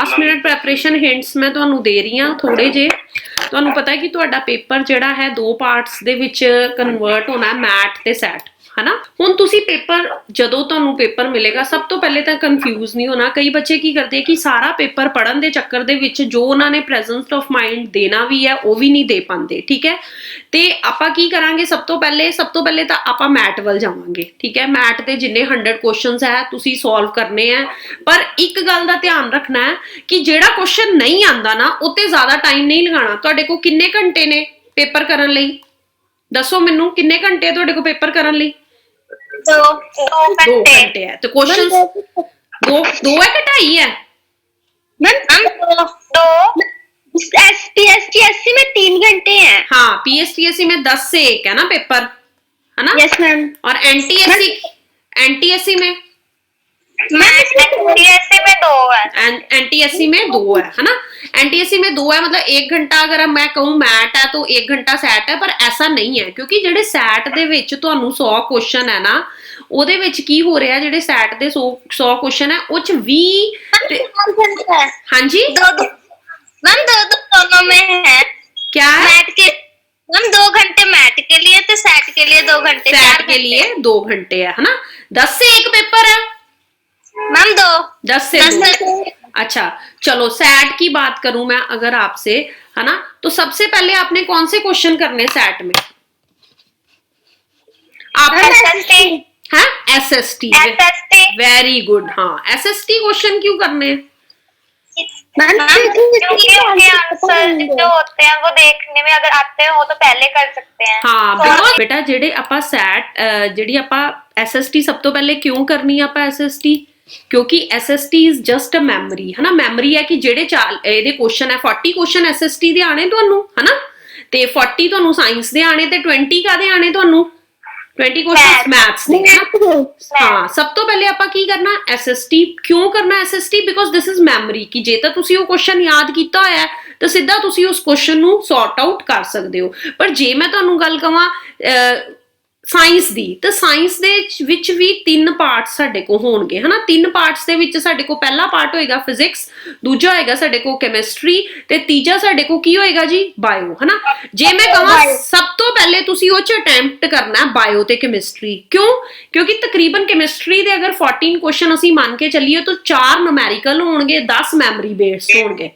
Last minute preparation hints ਮੈਂ ਤੁਹਾਨੂੰ ਦੇ ਰਹੀ ਹਾਂ ਥੋੜੇ ਜੇ। ਤੁਹਾਨੂੰ ਪਤਾ ਹੈ ਕਿ ਤੁਹਾਡਾ ਪੇਪਰ ਜਿਹੜਾ ਹੈ 2 ਪਾਰਟਸ ਦੇ ਵਿੱਚ ਕਨਵਰਟ ਹੋਣਾ, ਮੈਟ ਤੇ ਸੈਟ, ਹਨਾ। ਹੁਣ ਤੁਸੀਂ ਪੇਪਰ ਜਦੋਂ ਤੁਹਾਨੂੰ ਪੇਪਰ ਮਿਲੇਗਾ, ਸਭ ਤੋਂ ਪਹਿਲੇ ਤਾਂ ਕਨਫਿਊਜ਼ ਨਹੀਂ ਹੋਣਾ। ਕਈ ਬੱਚੇ ਕੀ ਕਰਦੇ ਕਿ ਸਾਰਾ ਪੇਪਰ ਪੜ੍ਹਨ ਦੇ ਚੱਕਰ ਦੇ ਵਿੱਚ ਜੋ ਉਹਨਾਂ ਨੇ ਪ੍ਰੈਜ਼ੈਂਸ ਆਫ ਮਾਈਂਡ ਦੇਣਾ ਵੀ ਹੈ ਉਹ ਵੀ ਨਹੀਂ ਦੇ ਪਾਉਂਦੇ, ਠੀਕ ਹੈ। ਤੇ ਆਪਾਂ ਕੀ ਕਰਾਂਗੇ, ਸਭ ਤੋਂ ਪਹਿਲੇ ਤਾਂ ਆਪਾਂ ਮੈਟ ਵੱਲ ਜਾਵਾਂਗੇ, ਠੀਕ ਹੈ। ਮੈਟ ਦੇ ਜਿੰਨੇ 100 ਕੁਐਸਚਨਸ ਹੈ ਤੁਸੀਂ ਸੋਲਵ ਕਰਨੇ ਆ। ਪਰ ਇੱਕ ਗੱਲ ਦਾ ਧਿਆਨ ਰੱਖਣਾ ਹੈ ਕਿ ਜਿਹੜਾ ਕੁਐਸਚਨ ਨਹੀਂ ਆਉਂਦਾ ਨਾ ਉੱਤੇ ਜ਼ਿਆਦਾ ਟਾਈਮ ਨਹੀਂ ਲਗਾਉਣਾ। ਤੁਹਾਡੇ ਕੋਲ ਕਿੰਨੇ ਘੰਟੇ ਨੇ ਪੇਪਰ ਕਰਨ ਲਈ, ਦੱਸੋ ਮੈਨੂੰ, ਕਿੰਨੇ ਘੰਟੇ ਤੁਹਾਡੇ ਕੋਲ ਪੇਪਰ ਕਰਨ ਲਈ? 2 घंटे है। तो क्वेश्चन दो है कि 2.5 है? PSTSC में 3 घंटे हैं। हाँ, PSTSC में 10 से 1 है ना पेपर, है ना? Yes ma'am. और NTSC में NTSC में 2 है। NTSC में 2 है ना? NTSC में 2 है, मतलब 1 घंटा अगर मैं कहूँ मैट है तो 1 घंटा सैट है। पर ऐसा नहीं है, क्योंकि ਜਿਹੜੇ ਸੈਟ ਦੇ ਵਿੱਚ ਤੁਹਾਨੂੰ 100 ਕੁਐਸਚਨ ਹੈ ਨਾ, ਉਹਦੇ ਵਿੱਚ ਕੀ ਹੋ ਰਿਹਾ, ਜਿਹੜੇ ਸੈਟ ਦੇ 100 ਕੁਐਸਚਨ ਹੈ ਉਹ ਚ 20 ਹਾਂਜੀ मैम 2 दोनों में है। क्या है? मैट के मैम 2 घंटे मैट के लिए, तो सैट के लिए 2 घंटे। सैट के लिए 2 घंटे है ना? 10 से 1 पेपर है मैम 2 10 से 2। अच्छा चलो, सैट की बात करूं मैं अगर आपसे, है ना, तो सबसे पहले आपने कौन से क्वेश्चन करने सैट में? आप SST वेरी गुड। हाँ, SST क्वेश्चन क्यों करने हैं? क्योंकि उनके आंसर जो होते हैं वो देखने में अगर आते हो तो पहले कर सकते हैं। हाँ बेटा, ਜਿਹੜੇ ਆਪਾਂ ਸੈਟ ਜਿਹੜੀ ਆਪਾਂ SST ਸਭ ਤੋਂ ਪਹਿਲੇ ਕਿਉਂ ਕਰਨੀ ਆ ਆਪਾਂ SST? ਕਿਉਂਕਿ SST is just a memory, ਹੈ ਨਾ। ਮੈਮਰੀ ਹੈ ਕਿ ਜਿਹੜੇ ਇਹਦੇ ਕੁਐਸਚਨ ਹੈ 40 ਕੁਐਸਚਨ SST ਦੇ ਆਣੇ ਤੁਹਾਨੂੰ, ਹੈ ਨਾ, ਤੇ 40 ਤੁਹਾਨੂੰ ਸਾਇੰਸ ਦੇ ਆਣੇ ਤੇ 20 ਕਾਦੇ ਆਣੇ ਤੁਹਾਨੂੰ? 20 ਕੁਐਸਚਨ ਮੈਥਸ ਦੇ, ਹੈ ਨਾ। ਹਾਂ, ਸਭ ਤੋਂ ਪਹਿਲੇ ਆਪਾਂ ਕੀ ਕਰਨਾ, SST ਕਿਉਂ ਕਰਨਾ SST? Because this is memory, ਕਿ ਜੇ ਤਾਂ ਤੁਸੀਂ ਉਹ ਕੁਐਸਚਨ ਯਾਦ ਕੀਤਾ ਹੋਇਆ ਤਾਂ ਸਿੱਧਾ ਤੁਸੀਂ ਉਸ ਕੁਐਸਚਨ ਨੂੰ ਸੌਰਟ ਆਊਟ ਕਰ ਸਕਦੇ ਹੋ। ਪਰ ਜੇ ਮੈਂ ਤੁਹਾਨੂੰ ਗੱਲ ਕਹਾਂ ਸਾਇੰਸ ਦੀ, ਤਾਂ ਸਾਇੰਸ ਦੇ ਵਿੱਚ ਵੀ 3 ਪਾਰਟਸ ਸਾਡੇ ਕੋਲ ਹੋਣਗੇ, ਹਨਾ। 3 ਪਾਰਟਸ ਦੇ ਵਿੱਚ ਸਾਡੇ ਕੋਲ ਪਹਿਲਾ ਪਾਰਟ ਹੋਏਗਾ ਫਿਜ਼ਿਕਸ, ਦੂਜਾ ਹੋਏਗਾ ਸਾਡੇ ਕੋਲ ਕੈਮਿਸਟਰੀ, ਤੇ ਤੀਜਾ ਸਾਡੇ ਕੋਲ ਕੀ ਹੋਏਗਾ ਜੀ, ਬਾਇਓ, ਹਨਾ। ਜੇ ਮੈਂ ਕਹਾਂ ਸਭ ਤੋਂ ਪਹਿਲੇ ਤੁਸੀਂ ਉਹ ਚ ਅਟੈਂਪਟ ਕਰਨਾ ਬਾਇਓ ਤੇ ਕੈਮਿਸਟਰੀ, ਕਿਉਂ? ਕਿਉਂਕਿ ਤਕਰੀਬਨ ਕੈਮਿਸਟਰੀ ਦੇ ਅਗਰ 14 ਕੁਐਸਚਨ ਅਸੀਂ ਮੰਨ ਕੇ ਚੱਲੀਏ ਤਾਂ 4 ਨੂਮੈਰੀਕਲ ਹੋਣਗੇ, 10 ਮੈਮਰੀ ਬੇਸਡ ਹੋਣਗੇ,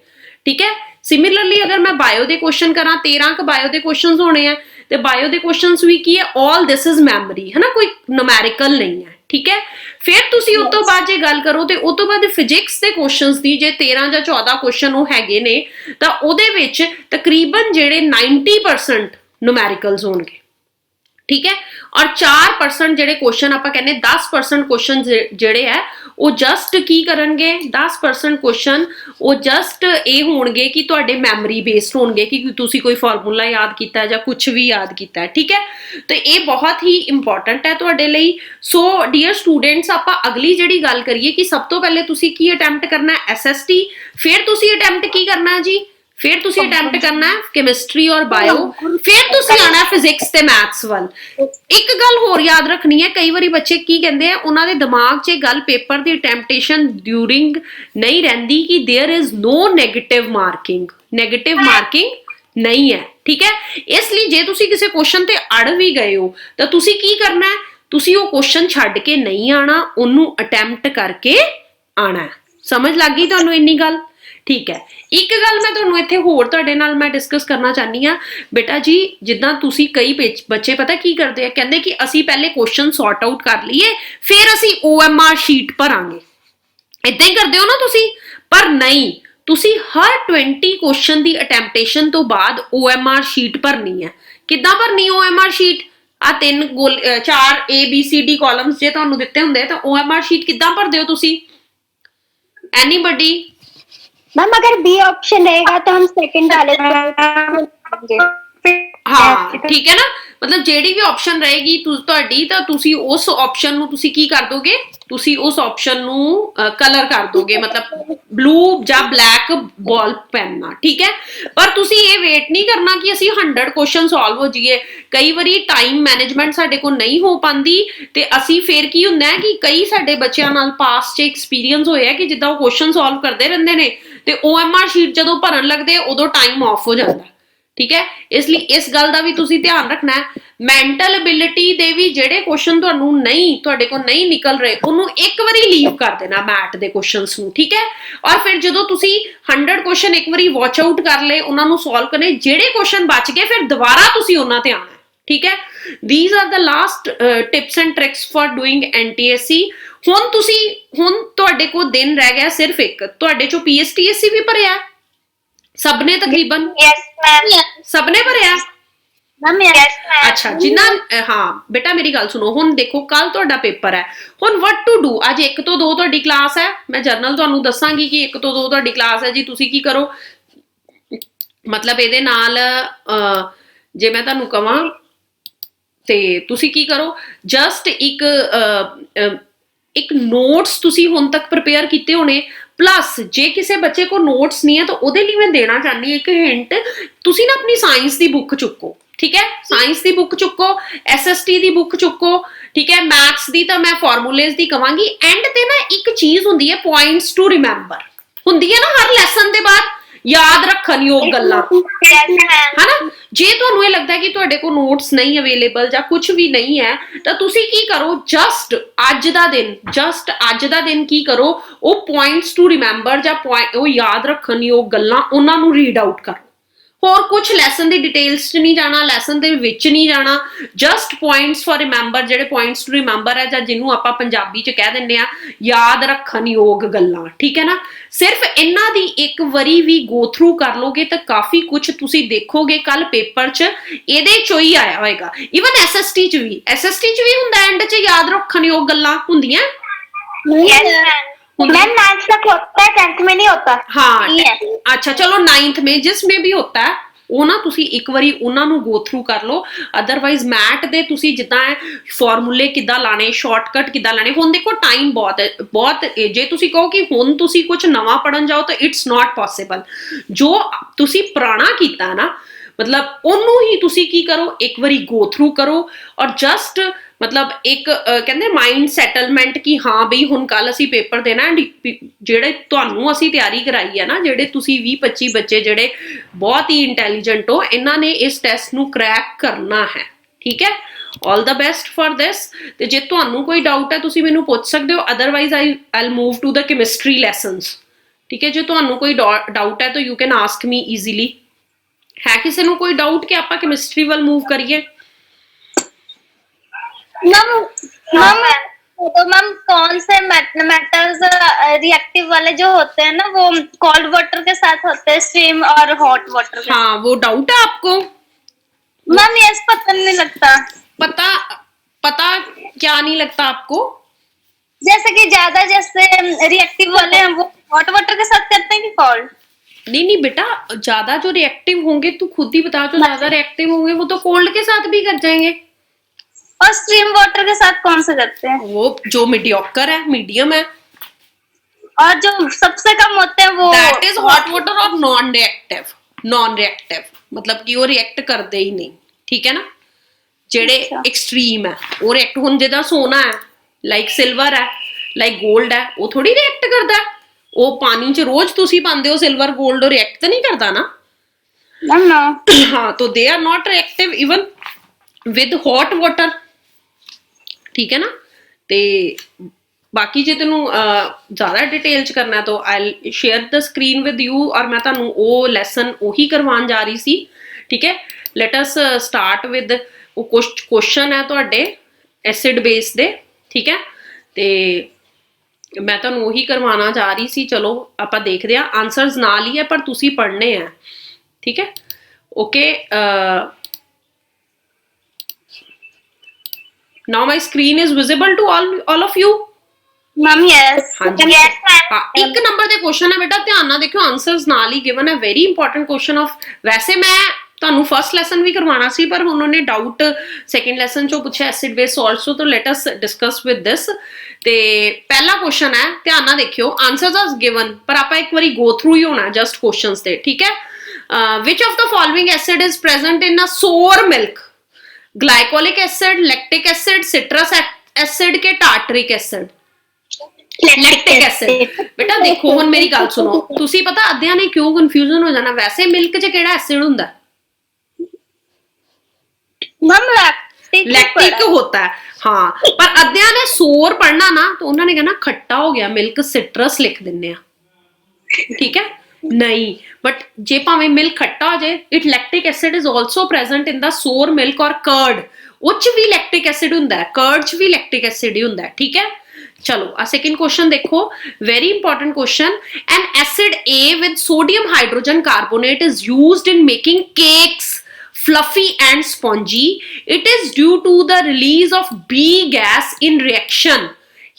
ਠੀਕ ਹੈ। ਸਿਮਿਲਰਲੀ ਅਗਰ ਮੈਂ ਬਾਇਓ ਦੇ ਕੁਐਸਚਨ ਕਰਾਂ, 13 ਕ ਬਾਇਓ ਦੇ ਕੁਐਸਚਨਸ ਹੋਣੇ ਆ, ਤੇ ਬਾਇਓ ਦੇ ਕੁਐਸਚਨਸ ਵੀ ਕੀ ਹੈ, ਆਲ ਦਿਸ ਇਜ਼ ਮੈਮਰੀ, ਹੈ ਨਾ, ਕੋਈ ਨੂਮੈਰੀਕਲ ਨਹੀਂ ਹੈ, ਠੀਕ ਹੈ। ਫਿਰ ਤੁਸੀਂ ਉਸ ਤੋਂ ਬਾਅਦ ਜੇ ਗੱਲ ਕਰੋ ਤੇ ਉਸ ਤੋਂ ਬਾਅਦ ਫਿਜ਼ਿਕਸ ਦੇ ਕੁਐਸਚਨਸ ਦੀ ਜੇ 13 ਜਾਂ 14 ਕੁਐਸਚਨ ਉਹ ਹੈਗੇ ਨੇ, ਤਾਂ ਉਹਦੇ ਵਿੱਚ ਤਕਰੀਬਨ ਜਿਹੜੇ 90% ਨੂਮੈਰੀਕਲਸ ਹੋਣਗੇ, ਠੀਕ ਹੈ। ਔਰ 4% ਜਿਹੜੇ ਕੁਐਸਚਨ ਆਪਾਂ ਕਹਿੰਦੇ 10% ਕੁਐਸਚਨ ਜਿਹੜੇ ਹੈ ਉਹ ਜਸਟ ਕੀ ਕਰਨਗੇ, 10% ਕੁਐਸਚਨ ਉਹ ਜਸਟ ਇਹ ਹੋਣਗੇ ਕਿ ਤੁਹਾਡੇ ਮੈਮਰੀ ਬੇਸਡ ਹੋਣਗੇ, ਕਿ ਤੁਸੀਂ ਕੋਈ ਫਾਰਮੂਲਾ ਯਾਦ ਕੀਤਾ ਜਾਂ ਕੁਝ ਵੀ ਯਾਦ ਕੀਤਾ, ਠੀਕ ਹੈ। ਤੇ ਇਹ ਬਹੁਤ ਹੀ ਇੰਪੋਰਟੈਂਟ ਹੈ ਤੁਹਾਡੇ ਲਈ। ਸੋ ਡੀਅਰ ਸਟੂਡੈਂਟਸ, ਆਪਾਂ ਅਗਲੀ ਜਿਹੜੀ ਗੱਲ ਕਰੀਏ ਕਿ ਸਭ ਤੋਂ ਪਹਿਲੇ ਤੁਸੀਂ ਕੀ ਅਟੈਂਪਟ ਕਰਨਾ ਹੈ, SST। ਫਿਰ ਤੁਸੀਂ ਅਟੈਂਪਟ ਕੀ ਕਰਨਾ ਹੈ ਜੀ, ਫਿਰ ਤੁਸੀਂ ਅਟੈਂਪਟ ਕਰਨਾ ਹੈ ਕੈਮਿਸਟਰੀ ਔਰ ਬਾਇਓ, ਫਿਰ ਤੁਸੀਂ ਆਣਾ ਫਿਜ਼ਿਕਸ ਤੇ ਮੈਥਸ ਵੱਲ। ਇੱਕ ਗੱਲ ਹੋਰ ਯਾਦ ਰੱਖਣੀ ਹੈ, ਕਈ ਵਾਰੀ ਬੱਚੇ ਕੀ ਕਹਿੰਦੇ ਆ, ਉਹਨਾਂ ਦੇ ਦਿਮਾਗ 'ਚ ਇਹ ਗੱਲ ਪੇਪਰ ਦੀ ਅਟੈਂਪਟੇਸ਼ਨ ਡਿਊਰਿੰਗ ਨਹੀਂ ਰਹਿੰਦੀ ਕਿ there is no negative marking ਨਹੀਂ ਹੈ, ਠੀਕ ਹੈ। ਇਸ ਲਈ ਜੇ ਤੁਸੀਂ ਕਿਸੇ ਕੁਐਸਚਨ ਤੇ ਅੜ ਵੀ ਗਏ ਹੋ ਤਾਂ ਤੁਸੀਂ ਕੀ ਕਰਨਾ ਹੈ, ਤੁਸੀਂ ਉਹ ਕੁਐਸਚਨ ਛੱਡ ਕੇ ਨਹੀਂ ਆਣਾ, ਉਹਨੂੰ ਅਟੈਂਪਟ ਕਰਕੇ ਆਣਾ। ਸਮਝ ਲੱਗ ਗਈ ਤੁਹਾਨੂੰ ਇੰਨੀ ਗੱਲ? ਠੀਕ ਹੈ। ਇੱਕ ਗੱਲ ਮੈਂ ਤੁਹਾਨੂੰ ਇੱਥੇ ਹੋਰ ਤੁਹਾਡੇ ਨਾਲ ਮੈਂ ਡਿਸਕਸ ਕਰਨਾ ਚਾਹਨੀ ਆ ਬੇਟਾ ਜੀ, ਜਿੱਦਾਂ ਤੁਸੀਂ ਕਈ ਬੱਚੇ ਪਤਾ ਕੀ ਕਰਦੇ ਆ, ਕਹਿੰਦੇ ਕਿ ਅਸੀਂ ਪਹਿਲੇ ਕੁਐਸਚਨ ਸੌਰਟ ਆਊਟ ਕਰ ਲਈਏ ਫਿਰ ਅਸੀਂ OMR ਸ਼ੀਟ ਭਰਾਂਗੇ। ਇਦਾਂ ਹੀ ਕਰਦੇ ਹੋ ਨਾ ਤੁਸੀਂ, ਪਰ ਨਹੀਂ, ਤੁਸੀਂ ਹਰ 20 ਕੁਐਸਚਨ ਦੀ ਅਟੈਂਪਟੇਸ਼ਨ ਤੋਂ ਬਾਅਦ OMR ਸ਼ੀਟ ਭਰਨੀ ਹੈ। ਕਿੱਦਾਂ ਭਰਨੀ OMR ਸ਼ੀਟ? ਆ 4 ABCD ਕਾਲਮਸ ਜੇ ਤੁਹਾਨੂੰ ਦਿੱਤੇ ਹੁੰਦੇ ਤਾਂ OMR ਸ਼ੀਟ ਕਿੱਦਾਂ ਭਰਦੇ ਹੋ ਤੁਸੀਂ? ਐਨੀਬਡੀ? मैम अगर B ऑप्शन रहेगा तो हम सेकंड डालेंगे। हाँ ठीक है ना, मतलब ਜਿਹੜੀ ਵੀ ਆਪਸ਼ਨ ਰਹੇਗੀ ਤੁਹਾਡੀ ਤਾਂ ਤੁਸੀਂ ਉਸ ਆਪਸ਼ਨ ਨੂੰ ਤੁਸੀਂ ਕੀ ਕਰ ਦੋਗੇ, ਤੁਸੀਂ ਉਸ ਆਪਸ਼ਨ ਨੂੰ ਕਲਰ ਕਰ ਦੋਗੇ, ਮਤਲਬ ਬਲੂ ਜਾਂ ਬਲੈਕ ਬਾਲ ਪੈਨ ਨਾਲ, ਠੀਕ ਹੈ। ਪਰ ਤੁਸੀਂ ਇਹ ਵੇਟ ਨਹੀਂ ਕਰਨਾ ਕਿ ਅਸੀਂ 100 ਕੁਐਸਚਨ ਸੋਲਵ ਹੋ ਜਾਈਏ। ਕਈ ਵਾਰੀ ਟਾਈਮ ਮੈਨੇਜਮੈਂਟ ਸਾਡੇ ਕੋਲ ਨਹੀਂ ਹੋ ਪਾਉਂਦੀ ਤੇ ਅਸੀਂ ਫਿਰ ਕੀ ਹੁੰਦਾ ਹੈ ਕਿ ਕਈ ਸਾਡੇ ਬੱਚਿਆਂ ਨਾਲ ਪਾਸਟ 'ਚ ਐਕਸਪੀਰੀਅੰਸ ਹੋਇਆ ਕਿ ਜਿੱਦਾਂ ਉਹ ਕੁਐਸਚਨ ਸੋਲਵ ਕਰਦੇ ਰਹਿੰਦੇ ਨੇ ਤੇ OMR ਸ਼ੀਟ ਜਦੋਂ ਭਰਨ ਲੱਗਦੇ ਉਦੋਂ ਟਾਈਮ ਆਫ ਹੋ ਜਾਂਦਾ, ਠੀਕ ਹੈ। ਇਸ ਲਈ ਇਸ ਗੱਲ ਦਾ ਵੀ ਤੁਸੀਂ ਧਿਆਨ ਰੱਖਣਾ ਹੈ। ਮੈਂਟਲ ਐਬਿਲਿਟੀ ਦੇ ਵੀ ਜਿਹੜੇ ਕੁਐਸਚਨ ਤੁਹਾਨੂੰ ਨਹੀਂ, ਤੁਹਾਡੇ ਕੋਲ ਨਹੀਂ ਨਿਕਲ ਰਹੇ, ਉਹਨੂੰ ਇੱਕ ਵਾਰੀ ਲੀਵ ਕਰ ਦੇਣਾ ਮੈਟ ਦੇ ਕੁਐਸਚਨਸ ਨੂੰ, ਠੀਕ ਹੈ। ਔਰ ਫਿਰ ਜਦੋਂ ਤੁਸੀਂ 100 ਕੁਐਸਚਨ ਇੱਕ ਵਾਰੀ ਵਾਚ ਆਊਟ ਕਰ ਲਏ, ਉਹਨਾਂ ਨੂੰ ਸੋਲਵ ਕਰਨੇ, ਜਿਹੜੇ ਕੁਐਸਚਨ ਬਚ ਗਏ ਫਿਰ ਦੁਬਾਰਾ ਤੁਸੀਂ ਉਹਨਾਂ ਤੇ ਆਉਣਾ, ਠੀਕ ਹੈ। these are the last tips and tricks for doing NTSC। ਹੁਣ ਤੁਹਾਡੇ ਕੋਲ ਦਿਨ ਰਹਿ ਗਿਆ ਸਿਰਫ ਇੱਕ, ਤੁਹਾਡੇ ਚੋਂ PSTSC ਵੀ ਭਰਿਆ ਸਭ ਨੇ ਤਕਰੀਬਨ? Yes ma'am. ਸਭ ਨੇ ਭਰਿਆ? Ma'am yes ma'am. ਅੱਛਾ, ਜਿੰਨਾ ਹਾਂ ਬੇਟਾ ਮੇਰੀ ਗੱਲ ਸੁਣੋ, ਹੁਣ ਦੇਖੋ ਕੱਲ ਤੁਹਾਡਾ ਪੇਪਰ ਹੈ, ਹੁਣ what to do। ਅੱਜ 1 ਤੋਂ 2 ਤੁਹਾਡੀ ਕਲਾਸ ਹੈ, ਮੈਂ ਜਰਨਲ ਤੁਹਾਨੂੰ ਦੱਸਾਂਗੀ ਕਿ 1 ਤੋਂ 2 ਤੁਹਾਡੀ ਕਲਾਸ ਹੈ ਜੀ। ਤੁਸੀਂ ਕੀ ਕਰੋ, ਮਤਲਬ ਇਹਦੇ ਨਾਲ ਜੇ ਮੈਂ ਤੁਹਾਨੂੰ ਕਵਾਂ ਤੇ ਤੁਸੀਂ ਕੀ ਕਰੋ, ਜਸਟ ਇੱਕ ਨੋਟਸ ਤੁਸੀਂ ਹੁਣ ਤੱਕ ਪ੍ਰਿਪੇਅਰ ਕੀਤੇ ਹੋਣੇ, ਪਲੱਸ ਜੇ ਕਿਸੇ ਬੱਚੇ ਕੋਲ ਨੋਟਸ ਨਹੀਂ ਹੈ ਤਾਂ ਉਹਦੇ ਲਈ ਮੈਂ ਦੇਣਾ ਚਾਹੁੰਦੀ ਇੱਕ ਹਿੰਟ, ਤੁਸੀਂ ਨਾ ਆਪਣੀ ਸਾਇੰਸ ਦੀ ਬੁੱਕ ਚੁੱਕੋ, ਠੀਕ ਹੈ। ਸਾਇੰਸ ਦੀ ਬੁੱਕ ਚੁੱਕੋ, SST ਦੀ ਬੁੱਕ ਚੁੱਕੋ, ਠੀਕ ਹੈ। ਮੈਥਸ ਦੀ ਤਾਂ ਮੈਂ ਫਾਰਮੂਲੇਜ਼ ਦੀ ਕਵਾਂਗੀ। ਐਂਡ ਤੇ ਨਾ ਇੱਕ ਚੀਜ਼ ਹੁੰਦੀ ਹੈ ਪੁਆਇੰਟਸ ਟੂ ਰਿਮੈਂਬਰ, ਹੁੰਦੀ ਹੈ ਨਾ ਹਰ ਲੈਸਨ ਦੇ ਬਾਅਦ ਯਾਦ ਰੱਖਣ ਯੋਗ ਗੱਲਾਂ, ਹਨਾ। ਜੇ ਤੁਹਾਨੂੰ ਇਹ ਲੱਗਦਾ ਕਿ ਤੁਹਾਡੇ ਕੋਲ ਨੋਟਸ ਨਹੀਂ ਅਵੇਲੇਬਲ ਜਾਂ ਕੁਝ ਵੀ ਨਹੀਂ ਹੈ ਤਾਂ ਤੁਸੀਂ ਕੀ ਕਰੋ, ਜਸਟ ਅੱਜ ਦਾ ਦਿਨ ਕੀ ਕਰੋ, ਉਹ ਪੁਆਇੰਟਸ ਟੂ ਰਿਮੈਂਬਰ ਜਾਂ ਉਹ ਯਾਦ ਰੱਖਣ ਯੋਗ ਗੱਲਾਂ ਉਹਨਾਂ ਨੂੰ ਰੀਡ ਆਊਟ ਕਰੋ। ਹੋਰ ਕੁਝ ਲੈਸਨ ਦੀ ਡਿਟੇਲਸ 'ਚ ਨਹੀਂ ਜਾਣਾ, ਲੈਸਨ ਦੇ ਵਿੱਚ ਨਹੀਂ ਜਾਣਾ, ਜਸਟ ਪੁਆਇੰਟਸ ਫॉर ਰਿਮੈਂਬਰ, ਜਿਹੜੇ ਪੁਆਇੰਟਸ ਟੂ ਰਿਮੈਂਬਰ ਹੈ ਜਾਂ ਜਿਹਨੂੰ ਆਪਾਂ ਪੰਜਾਬੀ 'ਚ ਕਹਿ ਦਿੰਦੇ ਆ ਯਾਦ ਰੱਖਣ ਯੋਗ ਗੱਲਾਂ, ਠੀਕ ਹੈ ਨਾ। ਸਿਰਫ ਇਹਨਾਂ ਦੀ ਇੱਕ ਵਾਰੀ ਵੀ ਗੋ ਥਰੂ ਕਰ ਲੋਗੇ ਤਾਂ ਕਾਫੀ ਕੁਝ ਤੁਸੀਂ ਦੇਖੋਗੇ ਕੱਲ ਪੇਪਰ 'ਚ ਇਹਦੇ 'ਚੋਂ ਹੀ ਆਇਆ ਹੋਏਗਾ। ਈਵਨ SST 'ਚ ਵੀ ਹੁੰਦਾ, ਐਂਡ 'ਚ ਯਾਦ ਰੱਖਣ ਯੋਗ ਗੱਲਾਂ ਹੁੰਦੀਆਂ। मैम 9th तक होता है, 10th में नहीं होता। हाँ अच्छा चलो 9th में जिसमें भी होता है ਉਹ ਨਾ ਤੁਸੀਂ ਇੱਕ ਵਾਰੀ ਉਹਨਾਂ ਨੂੰ ਗੋ ਥਰੂ ਕਰ ਲਓ। ਅਦਰਵਾਈਜ਼ ਮੈਟ ਦੇ ਤੁਸੀਂ ਜਿੱਦਾਂ ਫਾਰਮੂਲੇ ਕਿੱਦਾਂ ਲਾਣੇ, ਸ਼ਾਰਟਕਟ ਕਿੱਦਾਂ ਲਾਣੇ, ਹੁਣ ਦੇਖੋ ਟਾਈਮ ਬਹੁਤ ਜੇ ਤੁਸੀਂ ਕਹੋ ਕਿ ਹੁਣ ਤੁਸੀਂ ਕੁਝ ਨਵਾਂ ਪੜਨ ਜਾਓ ਤਾਂ ਇਟਸ ਨਾਟ ਪੋਸੀਬਲ। ਜੋ ਤੁਸੀਂ ਪੁਰਾਣਾ ਕੀਤਾ ਨਾ ਮਤਲਬ ਉਹਨੂੰ ਹੀ ਤੁਸੀਂ ਕੀ ਕਰੋ, ਇੱਕ ਵਾਰੀ ਗੋ ਥਰੂ ਕਰੋ ਔਰ ਜਸਟ ਮਤਲਬ ਇੱਕ ਕਹਿੰਦੇ ਮਾਈਂਡ ਸੈਟਲਮੈਂਟ ਕਿ ਹਾਂ ਬਈ ਹੁਣ ਕੱਲ ਅਸੀਂ ਪੇਪਰ ਦੇਣਾ। ਜਿਹੜੇ ਤੁਹਾਨੂੰ ਅਸੀਂ ਤਿਆਰੀ ਕਰਾਈ ਹੈ ਨਾ, ਜਿਹੜੇ ਤੁਸੀਂ 20-25 ਬੱਚੇ ਜਿਹੜੇ ਬਹੁਤ ਹੀ ਇੰਟੈਲੀਜੈਂਟ ਹੋ, ਇਹਨਾਂ ਨੇ ਇਸ ਟੈਸਟ ਨੂੰ ਕਰੈਕ ਕਰਨਾ ਹੈ, ਠੀਕ ਹੈ। ਆਲ ਦਾ ਬੈਸਟ ਫॉर ਦਿਸ। ਤੇ ਜੇ ਤੁਹਾਨੂੰ ਕੋਈ ਡਾਊਟ ਹੈ ਤੁਸੀਂ ਮੈਨੂੰ ਪੁੱਛ ਸਕਦੇ ਹੋ, otherwise I'll move to the chemistry lessons, ਠੀਕ ਹੈ। ਜੇ ਤੁਹਾਨੂੰ ਕੋਈ ਡਾਊਟ ਹੈ ਤਾਂ you can ask me easily. ਹੈ ਕਿਸੇ ਨੂੰ ਕੋਈ ਡਾਊਟ ਕਿ ਆਪਾਂ ਕੈਮਿਸਟਰੀ ਵੱਲ ਮੂਵ ਕਰੀਏ? तो मैम कौन से मेटल्स रिएक्टिव वाले जो होते हैं ना वो कोल्ड वाटर के साथ होते हैं, स्टीम और हॉट वाटर के? हाँ वो डाउट है आपको? मैम यस पता नहीं लगता। पता क्या नहीं लगता आपको? जैसे कि ज्यादा जैसे रिएक्टिव वाले हैं वो हॉट वाटर के साथ करते हैं कि कोल्ड? नहीं बेटा, ज्यादा जो रिएक्टिव होंगे तू खुद ही बता, जो ज्यादा रिएक्टिव होंगे वो तो कोल्ड के साथ भी कर जाएंगे। और स्ट्रीम वाटर के साथ कौन से करते हैं? वो जो मीडियोकर है, मीडियम है। और जो सबसे कम होते हैं वो दैट इज हॉट वाटर और नॉन रिएक्टिव मतलब कि वो रिएक्ट करते ही नहीं, ठीक है ना। जेड़े एक्सट्रीम है वो रिएक्ट, हुन जिदा सोना है लाइक सिल्वर है लाइक गोल्ड है, वो थोड़ी रिएक्ट करता है। वो पानी च रोज तुसी पांदे हो सिल्वर गोल्ड, और रिएक्ट तो नहीं करता ना। no. हाँ तो they are not reactive even with hot water, ठीक है ना। ते बाकी जे तेनू ज़्यादा डिटेल च करना तो I share the screen with you, और मैं तुहानू वो लैसन उही करवान जा रही सी, ठीक है। लेट अस स्टार्ट विद कुछ क्वेश्चन है तुहाडे एसिड बेस दे, ठीक है। ते मैं तुहानू उही करवाना जा रही सी। चलो आपां देखदे हां, आंसरस नाल ही है पर तुसी पढ़ने हैं, ठीक है। Okay now my screen is visible to all of you? Ma'am yes. हाँ जी, yes ma'am। हाँ, एक नंबर ਦੇ क्वेश्चन है बेटा, ध्यान ਨਾਲ देखो, आंसर्स ਨਾਲ ਹੀ given है, वेरी इंपॉर्टेंट क्वेश्चन ऑफ। वैसे मैं ਤੁਹਾਨੂੰ ਫਸਟ ਲੈਸਨ ਵੀ ਕਰਵਾਉਣਾ ਸੀ ਪਰ ਹੁਣ ਉਹਨੇ ਡਾਊਟ ਸੈਕੰਡ ਲੈਸਨ ਚੋਂ ਪੁੱਛਿਆ ਐਸਿਡ ਬੇਸ ਸੌਲਟਸ ਤੋਂ ਲੈਟ ਅਸ ਡਿਸਕਸ ਵਿਦ ਦਿਸ। ਤੇ ਪਹਿਲਾ ਕੁਐਸਚਨ ਹੈ, ਧਿਆਨ ਨਾਲ ਦੇਖਿਓ, ਆਨਸਰਸ ਆਰ ਗਿਵਨ ਪਰ ਆਪਾਂ ਇੱਕ ਵਾਰੀ ਗੋ ਥਰੂ ਹੀ ਹੋਣਾ ਜਸਟ ਕੁਐਸਚਨਸ ਤੇ, ਠੀਕ ਹੈ। which of the following acid is present in a sour milk? Glycolic acid, lactic acid, citrus acid के टार्टरिक एसिड? Lactic acid. ਬੇਟਾ ਦੇਖੋ ਹੁਣ ਮੇਰੀ ਗੱਲ ਸੁਣੋ, ਤੁਸੀਂ ਪਤਾ ਅੱਧਿਆਂ ਨੇ ਕਿਉਂ ਕਨਫਿਊਜ਼ਨ ਹੋ ਜਾਣਾ, ਵੈਸੇ ਮਿਲਕ 'ਚ ਕਿਹੜਾ ਐਸਿਡ ਹੁੰਦਾ? मैम लैक्टिक लैक्टिक होता है, हाँ, पर अद्या ने सोर पढ़ना ना तो उन्होंने कहना खट्टा हो गया, मिल्क सिट्रस लिख दिंने आ, ठीक है? नहीं, बट जे भावें मिल्क खट्टा हो जाए, it lactic acid is also present in the सोर मिल्क और कर्ड, उच भी लैक्टिक एसिड हुंदा है, कर्ड च भी लैक्टिक एसिड ही हुंदा है, ठीक है? चलो आ सेकंड क्वेश्चन देखो, very important question. N acid A with sodium hydrogen carbonate is used in making cakes fluffy and spongy. It is due to the release of B gas in reaction.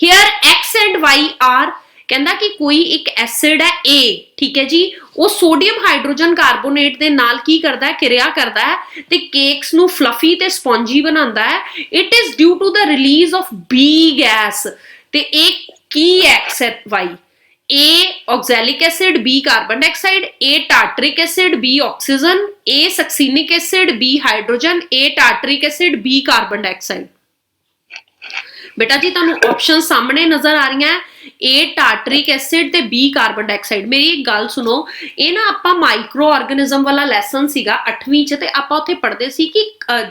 Here X and Y are, ਕਹਿੰਦਾ ਕਿ ਕੋਈ ਇੱਕ acid ਹੈ A, ਠੀਕ ਹੈ ਜੀ, ਉਹ sodium hydrogen carbonate ਦੇ ਨਾਲ ਕੀ ਕਰਦਾ ਹੈ, ਕਿਰਿਆ ਕਰਦਾ ਹੈ ਤੇ ਕੇਕਸ ਨੂੰ ਫਲਫੀ ਤੇ ਸਪੌਂਜੀ ਬਣਾਉਂਦਾ ਹੈ। It is due to the release of B gas. ਤੇ ਇਹ ਕੀ X ਹੈ Y? A oxalic acid, B carbon dioxide, A tartaric acid, B oxygen, A succinic acid, B hydrogen, A tartaric acid, B carbon dioxide। बेटा जी तुहानू option सामने नजर आ रही हैं, ए tartaric acid ते बी कार्बन डाइऑक्साइड। मेरी एक गल सुनो, ये ना आपां माइक्रो ऑर्गेनिज्म वाला लैसन सीगा 8वीं च, ते आपां उत्थे पढ़दे सी कि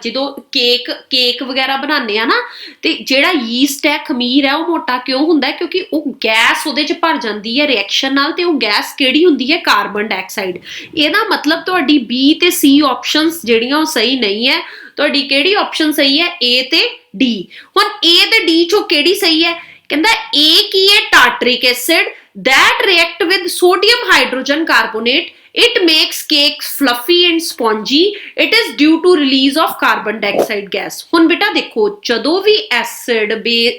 जदों केक वगैरह बनाने आ ना, ते जेड़ा यीस्ट है, खमीर है, वो मोटा क्यों हुंदा है? क्योंकि वो गैस उहदे च भर जांदी है रिएक्शन नाल, ते वो गैस किहड़ी हुंदी है? Carbon dioxide. ਇਹਦਾ मतलब तुहाडी बी ते सी ऑप्शंस ਜਿਹੜੀਆਂ ਉਹ सही नहीं है। ਤੁਹਾਡੀ ਕਿਹੜੀ ऑप्शन सही है? ए ते डी। ਹੁਣ ए ਤੇ डी ਚੋਂ ਕਿਹੜੀ सही है? ਕਹਿੰਦਾ A ਕੀ ਹੈ? ਟਾਰਟਰਿਕ acid that react with sodium hydrogen carbonate, it makes cakes fluffy and spongy, it is due to release of carbon dioxide gas। ਹੁਣ ਬੇਟਾ ਦੇਖੋ, ਜਦੋਂ ਵੀ ਐਸਿਡ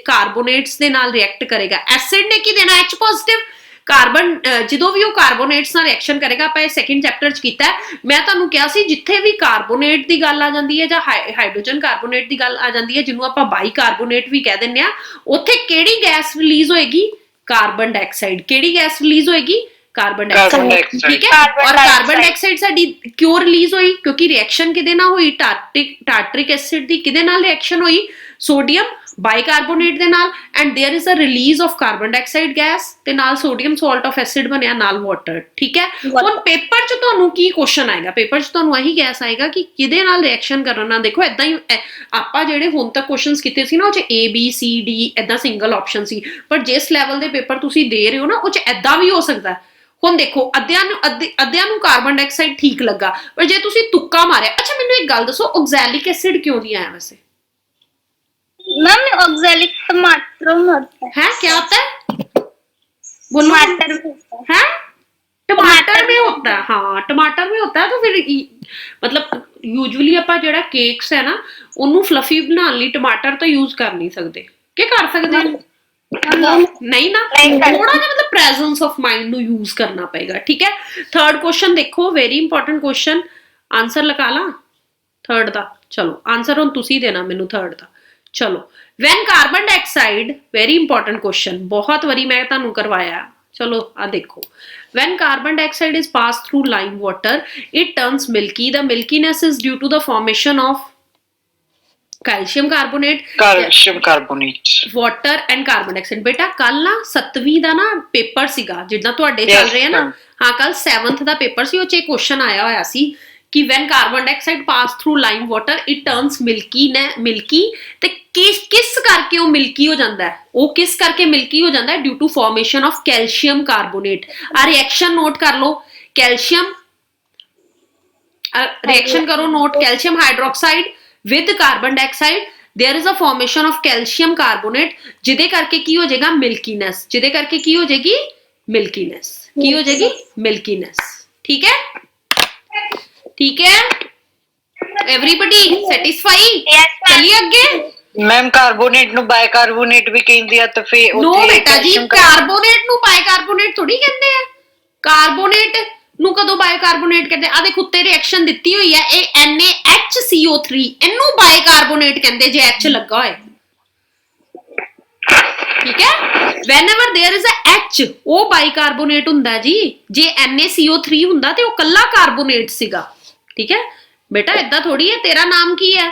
ਕਾਰਬੋਨੇਟਸ ਦੇ ਨਾਲ ਰਿਐਕਟ ਕਰੇਗਾ, ਐਸਿਡ ਨੇ ਕੀ ਦੇਣਾ? H positive. ਕਾਰਬਨ ਜਦੋਂ ਵੀ ਉਹ ਕਾਰਬੋਨੇਟਸ ਨਾਲ ਰਿਐਕਸ਼ਨ ਕਰੇਗਾ, ਆਪਾਂ ਇਹ ਸੈਕੰਡ ਚੈਪਟਰ ਚ ਕੀਤਾ, ਮੈਂ ਤੁਹਾਨੂੰ ਕਿਹਾ ਸੀ ਜਿੱਥੇ ਵੀ ਕਾਰਬੋਨੇਟ ਦੀ ਗੱਲ ਆ ਜਾਂਦੀ ਹੈ ਜਾਂ ਹਾਈਡਰੋਜਨ ਕਾਰਬੋਨੇਟ ਦੀ ਗੱਲ ਆ ਜਾਂਦੀ ਹੈ, ਜਿਹਨੂੰ ਆਪਾਂ ਬਾਈ ਕਾਰਬੋਨੇਟ ਵੀ ਕਹਿ ਦਿੰਦੇ ਆ, ਉੱਥੇ ਕਿਹੜੀ ਗੈਸ ਰਿਲੀਜ਼ ਹੋਏਗੀ? Carbon dioxide. ਕਿਹੜੀ ਗੈਸ ਰਿਲੀਜ਼ ਹੋਏਗੀ? ਕਾਰਬਨ ਡਾਈਆਕਸਾਈਡ, ਠੀਕ ਹੈ? ਔਰ ਕਾਰਬਨ ਡਾਈਆਕਸਾਈਡ ਸਾਡੀ ਕਿਉਂ ਰਿਲੀਜ਼ ਹੋਈ? ਕਿਉਂਕਿ ਰਿਐਕਸ਼ਨ ਕਿਹਦੇ ਨਾਲ ਹੋਈ? ਟਾਰਟਰਿਕ ਐਸਿਡ ਦੀ ਕਿਹਦੇ ਨਾਲ ਰਿਐਕਸ਼ਨ ਹੋਈ? ਸੋਡੀਅਮ ਬਾਈਕਾਰਬੋਨੇਟ ਦੇ ਨਾਲ, and there is a release of carbon dioxide gas, ਤੇ ਨਾਲ ਸੋਡੀਅਮ ਸਾਲਟ ਆਫ ਐਸਿਡ ਬਣਿਆ, ਨਾਲ ਵਾਟਰ, ਠੀਕ ਹੈ? ਹੁਣ ਪੇਪਰ 'ਚ ਤੁਹਾਨੂੰ ਕੀ ਕੁਐਸਚਨ ਆਏਗਾ? ਪੇਪਰ 'ਚ ਤੁਹਾਨੂੰ ਇਹੀ ਗੈਸ ਆਏਗਾ ਕਿ ਕਿਹਦੇ ਨਾਲ ਰਿਐਕਸ਼ਨ ਕਰਨਾ। ਦੇਖੋ ਇਦਾਂ ਹੀ ਆਪਾਂ ਜਿਹੜੇ ਹੁਣ ਤੱਕ ਕੁਐਸਚਨਸ ਕੀਤੇ ਸੀ ਨਾ, ਉਹ 'ਚ A B C D ਇਦਾਂ ਸਿੰਗਲ ਆਪਸ਼ਨ ਸੀ, ਪਰ ਜਿਸ ਲੈਵਲ ਦੇ ਪੇਪਰ ਤੁਸੀਂ ਦੇ ਰਹੇ ਹੋ ਨਾ, ਉਹ 'ਚ ਇਦਾਂ ਵੀ ਹੋ ਸਕਦਾ। ਹੁਣ ਦੇਖੋ ਅੱਧਿਆਂ ਨੂੰ ਕਾਰਬਨ ਡਾਈਆਕਸਾਈਡ ਠੀਕ ਲੱਗਾ, ਪਰ ਜੇ ਤੁਸੀਂ ਤੁੱਕਾ ਮਾਰਿਆ। ਅੱਛਾ ਮੈਨੂੰ ਇੱਕ ਗੱਲ ਦੱਸੋ, ਆਕਜ਼ੈਲਿਕ ਐਸਿਡ ਕਿਉਂ ਨਹੀਂ ਆਇਆ ਵੈਸੇ? मैम ऑक्सैलिक टमाटर में होता है। है क्या होता है? बोलो। टमाटर में होता है। है? टमाटर में होता है, हाँ टमाटर में होता है। तो फिर मतलब यूजुअली ਆਪਾਂ ਜਿਹੜਾ ਕੇਕਸ ਹੈ ਨਾ, ਉਹਨੂੰ ਫਲਫੀ ਬਣਾਉਣ ਲਈ ਟਮਾਟਰ ਤਾਂ ਯੂਜ਼ ਕਰ ਨਹੀਂ ਸਕਦੇ, ਕਿ ਕਰ ਸਕਦੇ ਹਾਂ? नहीं ना, थोड़ा ना मतलब प्रेजेंस ऑफ माइंड ਨੂੰ यूज करना पड़ेगा, ठीक है? थर्ड क्वेश्चन देखो, वेरी इंपॉर्टेंट क्वेश्चन, आंसर लगा ला थर्ड ਦਾ। चलो आंसर ਹੁਣ ਤੁਸੀਂ ਦੇਣਾ ਮੈਨੂੰ ਥਰਡ ਦਾ। चलो, when carbon dioxide, very important question, बहुत बारी मैं ਤੁਹਾਨੂੰ ਕਰਵਾਇਆ। चलो आ देखो, when carbon dioxide is passed through lime water, it turns milky. The milkiness is due to the formation of calcium carbonate, water and carbon dioxide। बेटा कल ना 7वीं ਦਾ ਨਾ ਪੇਪਰ ਸੀਗਾ, ਜਿੱਦਾਂ ਤੁਹਾਡੇ ਚੱਲ ਰਹੇ ਆ ਨਾ, ਹਾਂ ਕੱਲ 7th ਦਾ ਪੇਪਰ ਸੀ, ਉਹ 'ਚ ਕੁਐਸਚਨ ਆਇਆ ਹੋਇਆ ਸੀ कि when carbon dioxide pass through lime water, it turns milky। ਤੇ ਕਿਸ ਕਰਕੇ ਉਹ ਮਿਲਕੀ ਹੋ ਜਾਂਦਾ ਹੈ? ਉਹ ਕਿਸ ਕਰਕੇ ਮਿਲਕੀ ਹੋ ਜਾਂਦਾ ਹੈ? Due to formation of calcium carbonate. ਆ ਰਿਐਕਸ਼ਨ ਨੋਟ ਕਰ ਲਓ, ਕੈਲਸ਼ੀਅਮ ਰਿਐਕਸ਼ਨ ਕਰੋ note, calcium hydroxide with carbon dioxide, there is a formation of calcium carbonate, ਜਿਹਦੇ ਕਰਕੇ ਕੀ ਹੋ ਜਾਏਗਾ? ਮਿਲਕੀਨੈਸ। ਜਿਹਦੇ ਕਰਕੇ ਕੀ ਹੋ ਜਾਏਗੀ? ਮਿਲਕੀਨੈਸ। ਕੀ ਹੋ ਜਾਏਗੀ? ਮਿਲਕੀਨੈਸ, ਠੀਕ ਹੈ? ठीक है, एवरीबॉडी सैटिस्फाई? चलिए आगे। मैम कार्बोनेट नु बाइकार्बोनेट भी कहंदे आ, तो फिर नो बेटा जी, कार्बोनेट नु बाइकार्बोनेट थोड़ी कहंदे आ। कार्बोनेट नु कदों बाइकार्बोनेट कहंदे? आ देख उत्ते रिएक्शन दित्ती हुई है, ए NaHCO3, इनू बाइकार्बोनेट कहंदे जे H लगा होए, ठीक है? whenever there is a H, ਉਹ ਬਾਈਕਾਰਬੋਨੇਟ ਹੁੰਦਾ ਜੀ। ਜੇ NaCO3 ਹੁੰਦਾ ਤੇ ਉਹ ਕੱਲਾ ਕਾਰਬੋਨੇਟ ਸੀਗਾ, ठीक है बेटा? इदा थोड़ी है। तेरा नाम की है?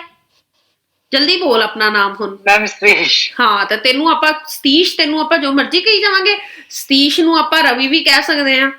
ਜਲਦੀ ਬੋਲ ਆਪਣਾ ਨਾਮ ਹੁਣ। ਮੈਮ ਸਤੀਸ਼। ਹਾਂ ਤੇ ਤੈਨੂੰ ਆਪਾਂ ਸਤੀਸ਼, ਤੈਨੂੰ ਆਪਾਂ ਜੋ ਮਰਜ਼ੀ ਕਹੀ ਜਾਵਾਂਗੇ। ਸਤੀਸ਼ ਨੂੰ ਆਪਾਂ ਰਵੀ ਵੀ ਕਹਿ ਸਕਦੇ ਆ,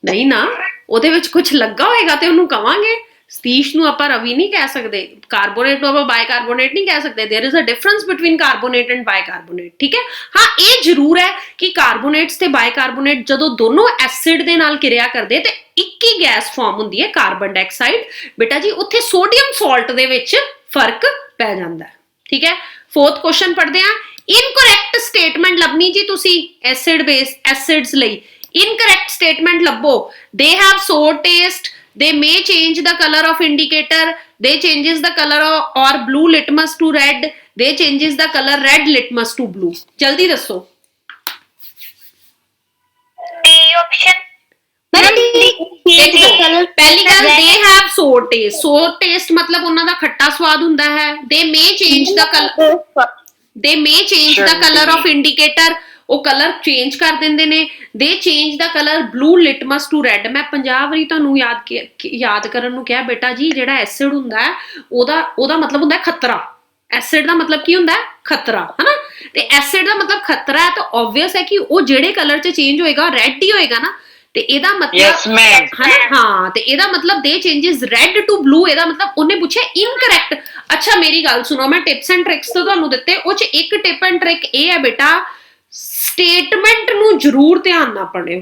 ਨਹੀਂ ਨਾ, ਉਹਦੇ ਵਿੱਚ ਕੁਝ ਲੱਗਾ ਹੋਏਗਾ ਤੇ ਉਹਨੂੰ ਕਵਾਂਗੇ। ਸਤੀਸ਼ ਨੂੰ ਆਪਾਂ ਰਵੀ ਨਹੀਂ ਕਹਿ ਸਕਦੇ, ਕਾਰਬੋਨੇਟ ਨੂੰ ਆਪਾਂ ਬਾਈਕਾਰਬੋਨੇਟ ਨਹੀਂ ਕਹਿ ਸਕਦੇ। There is a difference between carbonate and bicarbonate, ठीक है। हाँ, ਇਹ ਜ਼ਰੂਰ ਹੈ ਕਿ ਕਾਰਬੋਨੇਟਸ ਤੇ ਬਾਈਕਾਰਬੋਨੇਟ ਜਦੋਂ ਦੋਨੋਂ ਐਸਿਡ ਦੇ ਨਾਲ ਕਿਰਿਆ ਕਰਦੇ ਤੇ ਇੱਕ ਹੀ ਗੈਸ ਫਾਰਮ ਹੁੰਦੀ ਹੈ, ਕਾਰਬਨ ਡਾਈਆਕਸਾਈਡ। ਬੇਟਾ ਜੀ ਉੱਥੇ ਸੋਡੀਅਮ ਸਾਲਟ ਦੇ ਵਿੱਚ ਫਰਕ ਪੈ ਜਾਂਦਾ ਹੈ, ਠੀਕ ਹੈ। फोर्थ क्वेश्चन पढ़ते हैं। इनकरेक्ट स्टेटमेंट लभनी जी तुसी एसिड बेस एसिड्स लई। इनकरेक्ट स्टेटमेंट लभो। They have sour taste, they may change the color of indicator, they changes the color or blue litmus to red, they changes the color red litmus to blue। जल्दी दसो। D option. पहली गल, they have sour taste। sour taste मतलब उन्हां दा खट्टा स्वाद हुंदा है। they may change the color, they may change the color of indicator, ਉਹ ਕਲਰ ਚੇਂਜ ਕਰ ਦਿੰਦੇ ਨੇ। ਦੇ ਚੇਂਜ ਦਾ colour blue litmus to red. ਮੈਂ 50 ਵਾਰੀ ਤੁਹਾਨੂੰ ਯਾਦ ਕਰਨ ਨੂੰ ਕਿਹਾ ਬੇਟਾ ਜੀ, ਜਿਹੜਾ ਐਸਿਡ ਹੁੰਦਾ ਹੈ ਉਹਦਾ ਮਤਲਬ ਹੁੰਦਾ ਖਤਰਾ। ਐਸਿਡ ਦਾ ਮਤਲਬ ਕੀ ਹੁੰਦਾ ਹੈ? ਖਤਰਾ, ਹਨਾ। ਤੇ ਐਸਿਡ ਦਾ ਮਤਲਬ ਖਤਰਾ ਹੈ ਤਾਂ ਆਬਵੀਅਸ ਹੈ ਕਿ ਉਹ ਜਿਹੜੇ ਕਲਰ 'ਚ ਚੇਂਜ ਹੋਏਗਾ ਰੈੱਡ ਹੀ ਹੋਏਗਾ ਨਾ। ਤੇ ਇਹਦਾ ਮਤਲਬ ਹਨਾ, ਹਾਂ, ਤੇ ਇਹਦਾ ਮਤਲਬ ਦੇ ਚੇਂजेस ਰੈੱਡ ਟੂ ਬਲੂ। ਇਹਦਾ ਮਤਲਬ ਉਹਨੇ ਪੁੱਛਿਆ ਇਨਕਰੈਕਟ। ਅੱਛਾ ਮੇਰੀ ਗੱਲ ਸੁਣੋ, ਮੈਂ ਟਿਪਸ ਐਂਡ ਟ੍ਰਿਕਸ ਤੋਂ ਤੁਹਾਨੂੰ ਦਿੱਤੇ, ਉਹ 'ਚ ਇੱਕ ਟਿਪ ਐਂਡ ਟ੍ਰਿਕ ਇਹ ਹੈ ਬੇਟਾ, ਸਟੇਟਮੈਂਟ ਨੂੰ ਜ਼ਰੂਰ ਧਿਆਨ ਨਾਲ ਪੜ੍ਹਿਓ।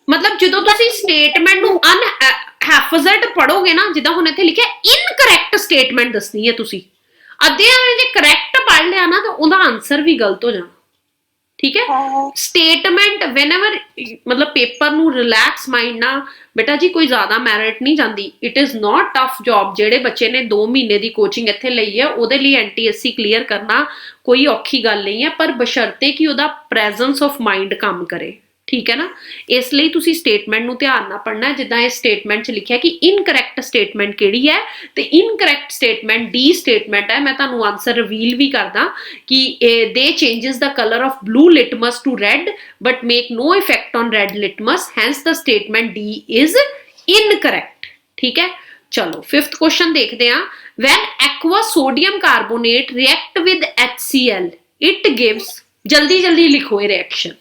ਮਤਲਬ ਜਦੋਂ ਤੁਸੀਂ ਸਟੇਟਮੈਂਟ ਨੂੰ ਅਨਹੈਫਜ਼ਡ ਪੜੋਗੇ ਨਾ, ਜਿੱਦਾਂ ਹੁਣ ਇੱਥੇ ਲਿਖਿਆ ਇਨਕਰੈਕਟ ਸਟੇਟਮੈਂਟ ਦੱਸਣੀ ਹੈ ਤੁਸੀਂ। ਅੱਧਿਆਂ ਨੇ ਜੇ ਕਰੈਕਟ ਪੜ੍ਹ ਲਿਆ ਨਾ ਤਾਂ ਉਹਦਾ ਆਨਸਰ ਵੀ ਗਲਤ ਹੋ ਜਾਣਾ, ਠੀਕ ਹੈ। ਸਟੇਟਮੈਂਟ ਵੈਨੇਵਰ ਮਤਲਬ ਪੇਪਰ ਨੂੰ ਰਿਲੈਕਸ ਮਾਈਂਡ ਨਾਲ ਬੇਟਾ ਜੀ, ਕੋਈ ਜ਼ਿਆਦਾ ਮੈਰਿਟ ਨਹੀਂ ਜਾਂਦੀ। It is not tough job. ਜਿਹੜੇ ਬੱਚੇ ਨੇ 2 ਮਹੀਨੇ ਦੀ ਕੋਚਿੰਗ ਇੱਥੇ ਲਈ ਹੈ ਉਹਦੇ ਲਈ NTSC ਕਲੀਅਰ ਕਰਨਾ ਕੋਈ ਔਖੀ ਗੱਲ ਨਹੀਂ ਹੈ, ਪਰ ਬਸ਼ਰਤੇ ਕਿ ਉਹਦਾ ਪ੍ਰੈਜ਼ੈਂਸ ਆਫ ਮਾਈਂਡ ਕੰਮ ਕਰੇ, ਠੀਕ ਹੈ ਨਾ। ਇਸ ਲਈ ਤੁਸੀਂ ਸਟੇਟਮੈਂਟ ਨੂੰ ਧਿਆਨ ਨਾਲ ਪੜ੍ਹਨਾ। ਜਿੱਦਾਂ ਇਸ ਸਟੇਟਮੈਂਟ 'ਚ ਲਿਖਿਆ ਕਿ ਇਨਕਰੈਕਟ ਸਟੇਟਮੈਂਟ ਕਿਹੜੀ ਹੈ, ਤੇ ਇਨਕਰੈਕਟ ਸਟੇਟਮੈਂਟ ਡੀ ਸਟੇਟਮੈਂਟ ਹੈ। ਮੈਂ ਤੁਹਾਨੂੰ ਆਨਸਰ ਰਿਵੀਲ ਵੀ ਕਰਦਾ ਕਿ they changes the colour of blue litmus to red but make no effect on red litmus, hence the statement D is incorrect, ਠੀਕ ਹੈ। ਚਲੋ 5th क्वेश्चन देखते हैं। when aqueous sodium carbonate react with HCl it gives, जल्दी लिखो ये reaction.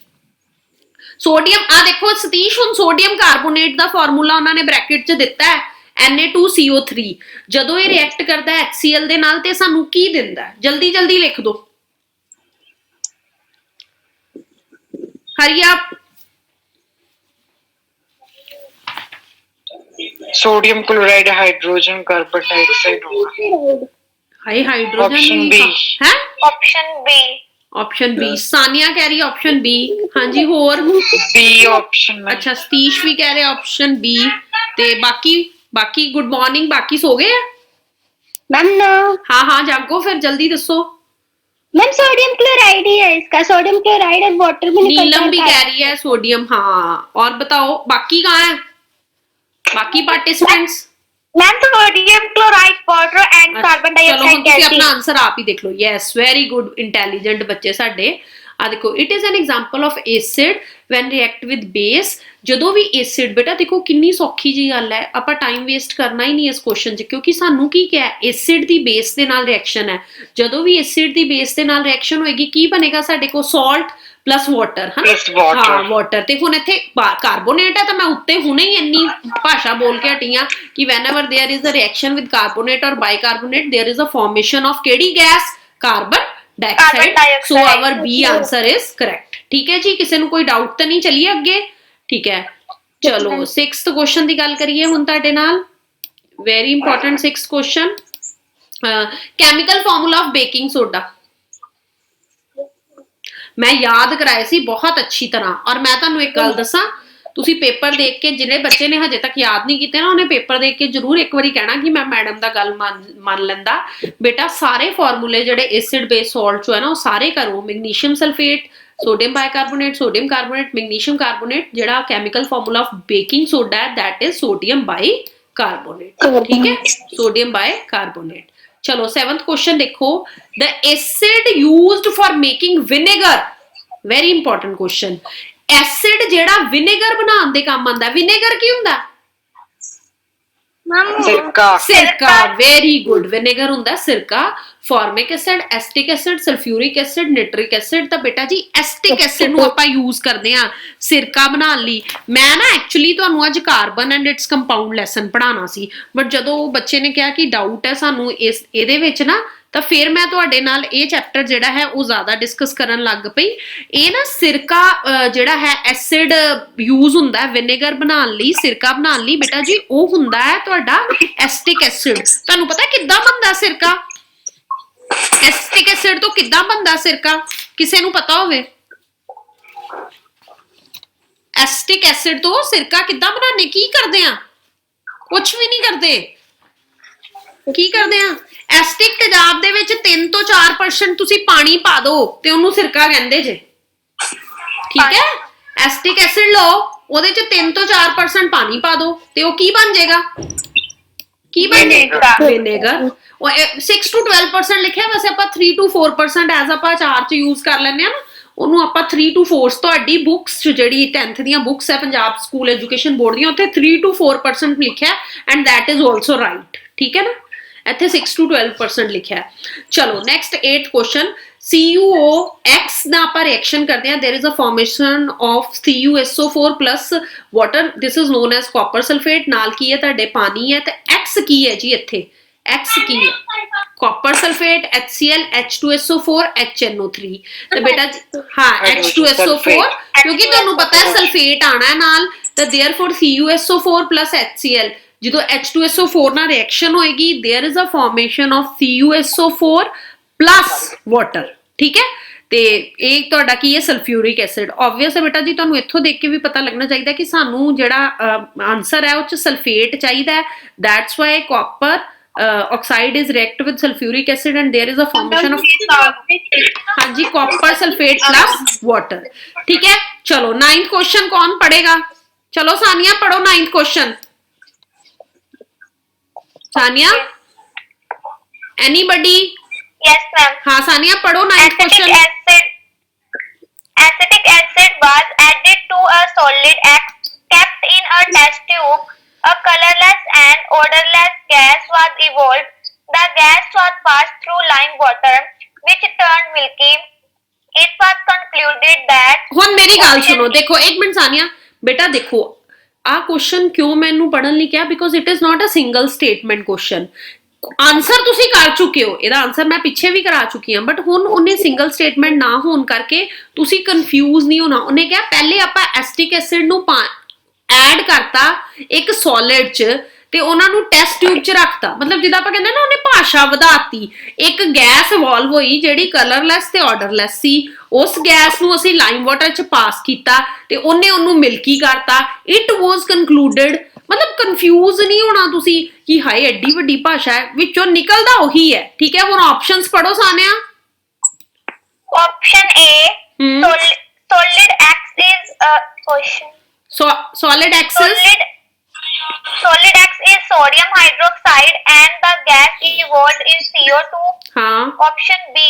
Sodium आ देखो सतीश, हुण सोडियम कार्बोनेट का फार्मूला उन्होंने ब्रैकेट च दिता है Na2CO3। जदों ये रिएक्ट करता है HCl दे नाल ते सानू की दिंदा है? जल्दी लिख दो, हरी आप। Sodium chloride hydrogen carbon dioxide होगा। हाई हाइड्रोजन ऑप्शन बी है। Option B. सानिया कह रही है ऑप्शन बी। हाँ जी, होर बी ऑप्शन। अच्छा, सतीश भी कह रहे ऑप्शन बी। ते बाकी गुड मॉर्निंग, बाकी सो गए हैं मैम? नो। हाँ जागो फिर, जल्दी दसो। मैम सोडियम क्लोराइड ही है इसका। सोडियम क्लोराइड और वाटर में निकलता है। नीलम भी कह रही है सोडियम। हाँ, और बताओ बाकी कहाँ है, बाकी participants? Ma'am sodium chloride water and carbon dioxide gas. अपना आंसर आप ही देख लो। यस, वेरी गुड, इंटेलिजेंट बच्चे साडे। आ देखो, it is an example of acid when react with base. ਜਦੋਂ ਵੀ एसिड, बेटा देखो किन्नी सौखी जी गल है, ਆਪਾਂ टाइम वेस्ट करना ही नहीं इस क्वेश्चन च, क्योंकि सानू की क्या है, एसिड दी बेस दे नाल रिएक्शन है। ਜਦੋਂ ਵੀ एसिड दी बेस दे नाल रिएक्शन होएगी की बनेगा ਸਾਡੇ ਕੋਲ? सॉल्ट प्लस वाटर, है ना। हाँ, वाटर। ते हुण इत्थे कार्बोनेट है, तो मैं उत्ते हुणे ही इन्नी भाषा बोल के हटी हां कि whenever there is a reaction with carbonate or bicarbonate there is a formation of केड़ी gas? Carbon dioxide. So our B answer is correct, ठीक है जी। किसी ਨੂੰ ਕੋਈ डाउट तो नहीं? चलिए अगे, ठीक है। चलो 6th क्वेश्चन की गल करिए हुण तुहाडे नाल। Very important 6th question. Chemical formula of baking soda मैं याद कराए सी बहुत अच्छी तरह। और मैं तुहानू एक गल दसां, तुसी पेपर देख के जिहड़े बच्चे ने हजे तक याद नहीं कीते ना, उन्हें पेपर देख के जरूर एक बारी कहना कि मैं मैडम दा गल मान लैंदा। बेटा सारे फॉर्मूले जिहड़े एसिड बेस सॉल्ट चो है ना, वो सारे करो। Magnesium sulphate, sodium bicarbonate, sodium carbonate, magnesium carbonate. जिहड़ा chemical formula of baking soda है दैट इज सोडियम बाइकार्बोनेट, ठीक है, सोडियम बाइकार्बोनेट। चलो 7th क्वेश्चन देखो। The acid used for making vinegar, very important question. Acid जेड़ा vinegar बनाने दे काम आंदा है, विनेगर की हुंदा? सिरका। वेरी गुड, विनेगर हुंदा सिरका। Formic acid, acetic acid, sulphuric acid, nitric acid. ਤਾਂ ਬੇਟਾ ਜੀ ਐਸਟਿਕ ਐਸਿਡ ਨੂੰ ਆਪਾਂ ਯੂਜ਼ ਕਰਦੇ ਆ ਸਿਰਕਾ ਬਣਾਉਣ ਲਈ। ਮੈਂ ਨਾ ਐਕਚੁਅਲੀ ਤੁਹਾਨੂੰ ਅੱਜ carbon and it's compound lesson ਪੜ੍ਹਾਉਣਾ ਸੀ, ਬਟ ਜਦੋਂ ਬੱਚੇ ਨੇ ਕਿਹਾ ਕਿ ਡਾਊਟ ਹੈ ਸਾਨੂੰ ਇਹਦੇ ਵਿੱਚ ਨਾ, ਤਾਂ ਫਿਰ ਮੈਂ ਤੁਹਾਡੇ ਨਾਲ ਇਹ ਚੈਪਟਰ ਜਿਹੜਾ ਹੈ ਉਹ ਜ਼ਿਆਦਾ ਡਿਸਕਸ ਕਰਨ ਲੱਗ ਪਈ। ਇਹ ਨਾ ਸਿਰਕਾ ਜਿਹੜਾ ਹੈ ਐਸਿਡ ਯੂਜ਼ ਹੁੰਦਾ ਹੈ ਵਿਨੇਗਰ ਬਣਾਉਣ ਲਈ, ਸਿਰਕਾ ਬਣਾਉਣ ਲਈ ਬੇਟਾ ਜੀ, ਉਹ ਹੁੰਦਾ ਹੈ ਤੁਹਾਡਾ ਐਸਟਿਕ ਐਸਿਡ। ਤੁਹਾਨੂੰ ਪਤਾ ਕਿੱਦਾਂ ਬਣਦਾ ਸਿਰਕਾ? ਐਸਟਿਕ ਐਸਿਡ ਤੋਂ ਕਿੱਦਾਂ ਬਣਦਾ ਸਿਰਕਾ? ਕਿਸੇ ਨੂੰ ਪਤਾ ਹੋਵੇ? ਐਸਟਿਕ ਐਸਿਡ ਤੋਂ ਸਿਰਕਾ ਕਿੱਦਾਂ ਬਣਾਉਂਦੇ? ਕੀ ਕਰਦੇ ਆ? ਕੁਝ ਵੀ ਨਹੀਂ ਕਰਦੇ। ਕੀ ਕਰਦੇ ਆ? ਐਸਟਿਕ ਤੇਜ਼ਾਬ ਦੇ ਵਿੱਚ 3 ਤੋਂ 4% ਤੁਸੀਂ ਪਾਣੀ ਪਾ ਦਿਓ ਤੇ ਉਹਨੂੰ ਸਿਰਕਾ ਕਹਿੰਦੇ ਜੇ, ਠੀਕ ਹੈ? ਐਸਟਿਕ ਐਸਿਡ ਲਓ, ਉਹਦੇ ਚ 3 ਤੋਂ 4% ਪਾਣੀ ਪਾ ਦਿਓ ਤੇ ਉਹ ਕੀ ਬਣ ਜਾਏਗਾ? ਕੀ ਬਣ ਜਾਏਗਾ? ਵਿਨੇਗਰ। ਉਹ 6 to 12% ਲਿਖਿਆ, ਵੈਸੇ ਆਪਾਂ 3 to 4% ਐਜ਼ ਆਪਾਂ ਅਚਾਰ ਚ ਯੂਜ਼ ਕਰ ਲੈਂਦੇ ਆ ਨਾ, ਉਹਨੂੰ ਆਪਾਂ 3 to 4 ਤੁਹਾਡੀ ਬੁੱਕਸ ਜਿਹੜੀ 10th ਦੀਆਂ ਬੁੱਕਸ ਹੈ ਪੰਜਾਬ ਸਕੂਲ ਐਜੂਕੇਸ਼ਨ ਬੋਰਡ ਦੀਆਂ, ਉੱਥੇ 3 to 4% ਲਿਖਿਆ and that is also right, ਠੀਕ ਹੈ ਨਾ? ਇੱਥੇ 6 to 12% ਲਿਖਿਆ। ਚਲੋ ਨੈਕਸਟ 8th ਕੁਐਸਚਨ, CuOX ਦਾ ਆਪਾਂ ਰਿਐਕਸ਼ਨ ਕਰਦੇ ਹਾਂ, there is a formation of CuSO4 plus water, this is known as copper sulfate। ਨਾਲ ਕੀ ਹੈ ਤੁਹਾਡੇ? ਪਾਣੀ ਹੈ। ਤੇ X ਕੀ ਹੈ ਜੀ ਇੱਥੇ? X ਕੀ ਹੈ? copper sulfate, HCl, H2SO4, HNO3। ਤੇ ਬੇਟਾ ਹਾਂ H2SO4, ਕਿਉਂਕਿ ਤੁਹਾਨੂੰ ਪਤਾ ਹੈ ਸਲਫੇਟ ਆਣਾ ਹੈ ਨਾਲ, ਤੇ therefore CuSO4 plus HCl, ਜਦੋਂ H2SO4 ਨਾਲ ਰਿਐਕਸ਼ਨ ਹੋਏਗੀ there is a formation of CuSO4 plus water, ਠੀਕ ਹੈ? ਤੇ ਇਹ ਤੁਹਾਡਾ ਕੀ ਹੈ? Sulphuric acid. ਆਬਵੀਅਸ ਹੈ ਬੇਟਾ ਜੀ, ਤੁਹਾਨੂੰ ਇੱਥੋਂ ਦੇਖ ਕੇ ਵੀ ਪਤਾ ਲੱਗਣਾ ਚਾਹੀਦਾ ਕਿ ਸਾਨੂੰ ਜਿਹੜਾ ਆਨਸਰ ਹੈ ਉਹ ਚ ਸਲਫੇਟ ਚਾਹੀਦਾ ਹੈ। That's why copper oxide is react with sulfuric acid and there is a formation of ਹਾਂਜੀ copper sulfate plus water, ठीक है? चलो 9th क्वेश्चन कौन पढ़ेगा? चलो सानिया पढ़ो 9th question. Sania, anybody? Yes, ma'am. हाँ सानिया पढ़ो 9th question. Acetic acid was added to a solid kept in a test tube. A colorless and odorless gas was evolved. The gas was passed through lime water, which turned milky. It was concluded that ਹੁਣ ਮੇਰੀ ਗੱਲ ਸੁਣੋ, ਦੇਖੋ ਇੱਕ minute Sania ਬੇਟਾ, ਦੇਖੋ ਆਹ question ਕਿਉਂ ਮੈਨੂੰ ਪੜਨ ਲਈ ਕਿਹਾ? Because it is not a single statement question. Answer ਤੁਸੀਂ ਕਰ ਚੁੱਕੇ ਹੋ, ਇਹਦਾ ਆਨਸਰ ਮੈਂ ਪਿੱਛੇ ਵੀ ਕਰਾ ਚੁੱਕੀ ਹਾਂ, ਬਟ ਹੁਣ ਉਹਨੇ ਸਿੰਗਲ ਸਟੇਟਮੈਂਟ ਨਾ ਹੋਣ ਕਰਕੇ ਤੁਸੀਂ ਕਨਫਿਊਜ਼ ਨਹੀਂ ਹੋਣਾ। ਉਹਨੇ ਕਿਹਾ ਪਹਿਲੇ ਆਪਾਂ ਐਸਟਿਕ ਐਸਿਡ ਨੂੰ ਐਡ ਕਰਤਾ ਇੱਕ ਸੋਲਿਡ ਚ ਤੇ ਉਹਨਾਂ ਨੂੰ ਟੈਸਟ ਟਿਊਬ ਚ ਰੱਖਤਾ, ਮਤਲਬ ਜਿੱਦਾਂ ਆਪਾਂ ਕਹਿੰਦੇ ਨਾ ਉਹਨੇ ਭਾਸ਼ਾ ਵਧਾਤੀ। ਇੱਕ ਗੈਸ ਇਵੋਲਵ ਹੋਈ ਜਿਹੜੀ ਕਲਰਲੈਸ ਤੇ ਆਰਡਰਲੈਸ ਸੀ, ਉਸ ਗੈਸ ਨੂੰ ਅਸੀਂ ਲਾਈਮ ਵਾਟਰ ਚ ਪਾਸ ਕੀਤਾ ਤੇ ਉਹਨੇ ਉਹਨੂੰ ਮਿਲਕੀ ਕਰਤਾ। ਇਟ ਵਾਸ ਕਨਕਲੂਡਡ, ਮਤਲਬ ਕਨਫਿਊਜ਼ ਨਹੀਂ ਹੋਣਾ ਤੁਸੀਂ ਕਿ ਹਾਏ ਐਡੀ ਵੱਡੀ ਭਾਸ਼ਾ ਹੈ, ਵਿੱਚੋਂ ਨਿਕਲਦਾ ਉਹੀ ਹੈ, ਠੀਕ ਹੈ? ਹੁਣ ਆਪਸ਼ਨਸ ਪੜੋ ਸਾਨਿਆ। option A, solid X is question. Solid X is solid X is sodium hydroxide and the gas evolved is CO2. हाँ। Option B,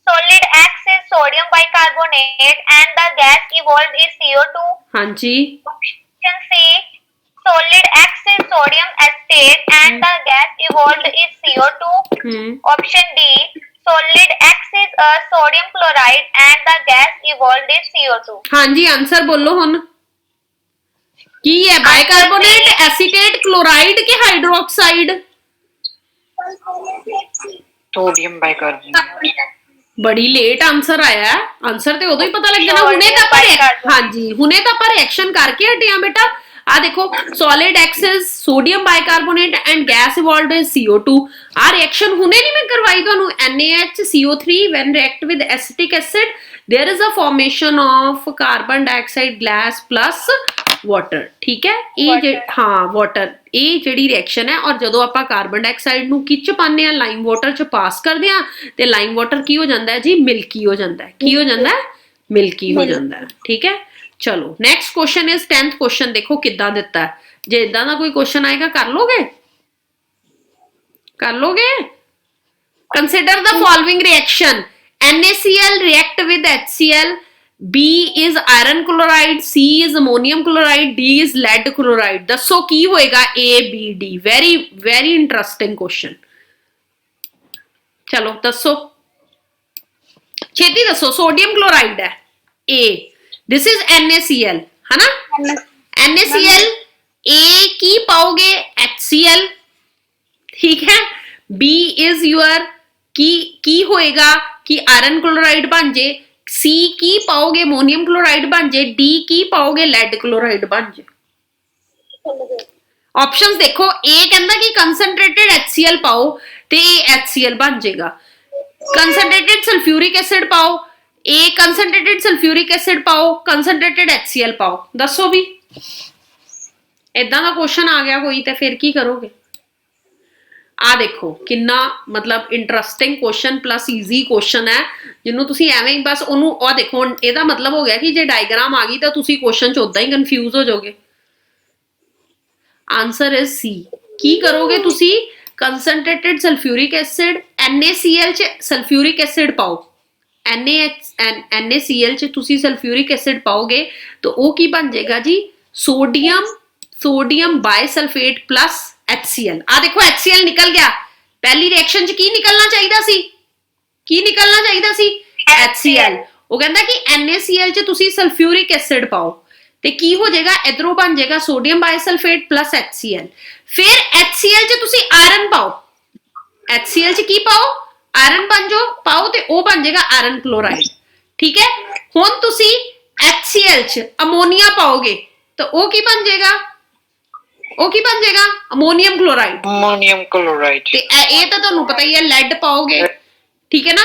solid X is sodium bicarbonate and the gas evolved is CO2. हाँ जी। Option C, solid X is sodium acetate and the gas evolved is CO2. Option D, solid X is a sodium chloride and the gas evolved is CO2. हाँ जी, answer बोलो हुन ਕੀ ਹੈ? Bicarbonate, acetate, chloride ਕਿ hydroxide? Sodium bicarbonate. ਬੜੀ late answer ਆਇਆ ਹੈ। Answer ਤੇ ਉਦੋਂ ਹੀ ਪਤਾ ਲੱਗ ਜਾਣਾ, ਹੁਣੇ ਤਾਂ ਆਪਾਂ ਹਾਂਜੀ ਹੁਣੇ ਤਾਂ ਆਪਾਂ ਰਿਐਕਸ਼ਨ ਕਰਕੇ ਹਟੇ ਆ ਬੇਟਾ। ਆ ਦੇਖੋ solid X is sodium bicarbonate and gas evolved is CO2। ਆ ਰਿਐਕਸ਼ਨ ਹੁਣੇ ਨਹੀਂ ਮੈਂ ਕਰਵਾਈ ਤੁਹਾਨੂੰ। NaHCO3 when react with acetic acid there is a formation of carbon dioxide gas plus water, ਠੀਕ ਹੈ? ਇਹ ਹਾਂ ਵਾਟਰ, ਇਹ ਜਿਹੜੀ ਰਿਐਕਸ਼ਨ ਹੈ। ਔਰ ਜਦੋਂ ਆਪਾਂ ਕਾਰਬਨ ਡਾਈਆਕਸਾਈਡ ਨੂੰ ਕਿੱਚ ਪਾਉਂਦੇ ਆ, ਲਾਈਮ ਵਾਟਰ ਚ ਪਾਸ ਕਰਦੇ ਆ, ਤੇ ਲਾਈਮ ਵਾਟਰ ਕੀ ਹੋ ਜਾਂਦਾ ਹੈ ਜੀ? ਮਿਲਕੀ ਹੋ ਜਾਂਦਾ ਹੈ। ਕੀ ਹੋ ਜਾਂਦਾ ਹੈ? ਮਿਲਕੀ ਹੋ ਜਾਂਦਾ ਹੈ, ਠੀਕ ਹੈ? ਚਲੋ next question is 10th question. ਦੇਖੋ ਕਿੱਦਾਂ ਦਿੱਤਾ ਹੈ। ਜੇ ਇਦਾਂ ਦਾ ਕੋਈ ਕੁਐਸਚਨ ਆਏਗਾ ਕਰ ਲੋਗੇ? ਕਰ ਲੋਗੇ? Consider the following reaction, NaCl react with HCl, B is iron chloride, C is ammonium chloride, D is lead chloride। ਦੱਸੋ ਕੀ ਹੋਏਗਾ? A, B, D। very very interesting question। ਚਲੋ ਦੱਸੋ, ਛੇਤੀ ਦੱਸੋ। ਸੋਡੀਅਮ ਕਲੋਰਾਈਡ ਹੈ A, this is NaCl, है ना? NaCl, A की पाओगे HCl, ठीक है। B is your की होएगा कि आयरन क्लोराइड बन जे, C की पाओगे अमोनियम क्लोराइड बन जे, D की पाओगे लेड क्लोराइड बन जे। ऑप्शंस देखो, A कहता कि कंसनट्रेटेड HCl पाओ ते HCl बन जाएगा। कंसनट्रेटेड सल्फ्यूरिक एसिड पाओ, A कंसनट्रेटेड सल्फ्यूरिक एसिड पाओ, कंसनट्रेटेड HCl पाओ। दसो भी, इदां दा क्वेश्चन आ गया कोई ते फिर की करोगे? आ देखो किन्ना मतलब interesting question plus easy question है, जिन्हों तुसी एवें ही बस ओनू आ देखो, एदा मतलब हो गया कि जे डायग्राम आ गई तो तुसी क्वेश्चन च उदां ही कंफ्यूज हो जाओगे। Answer is C. की करोगे तुसी? कंसनट्रेटेड सल्फ्यूरिक एसिड, NaCl च सल्फ्यूरिक एसिड पाओ, NaCl च तुसी सल्फ्यूरिक एसिड पाओगे तो वो की बन जाएगा जी? Sodium bisulphate plus HCl। आ देखो HCl निकल गया, पहली रिएक्शन च की निकलना चाहिए सी? की निकलना चाहिए सी? HCl। वो कहता कि NaCl च तुसी सल्फ्यूरिक एसिड पाओ ते की हो जाएगा? इधरों बन जाएगा सोडियम बायसल्फेट प्लस HCl। फिर HCl च तुसी आयरन पाओ, HCl च की पाओ? आयरन बन जो पाओ ते ओ बन जाएगा आयरन क्लोराइड, ठीक है। हुण तुसी HCl च अमोनिया पाओगे तो ओ की बन जाएगा? ओ की बन जाएगा? Ammonium chloride. Ammonium chloride. ते ए तो तुहानू पता ही है, लेड पाओगे, ठीक है ना,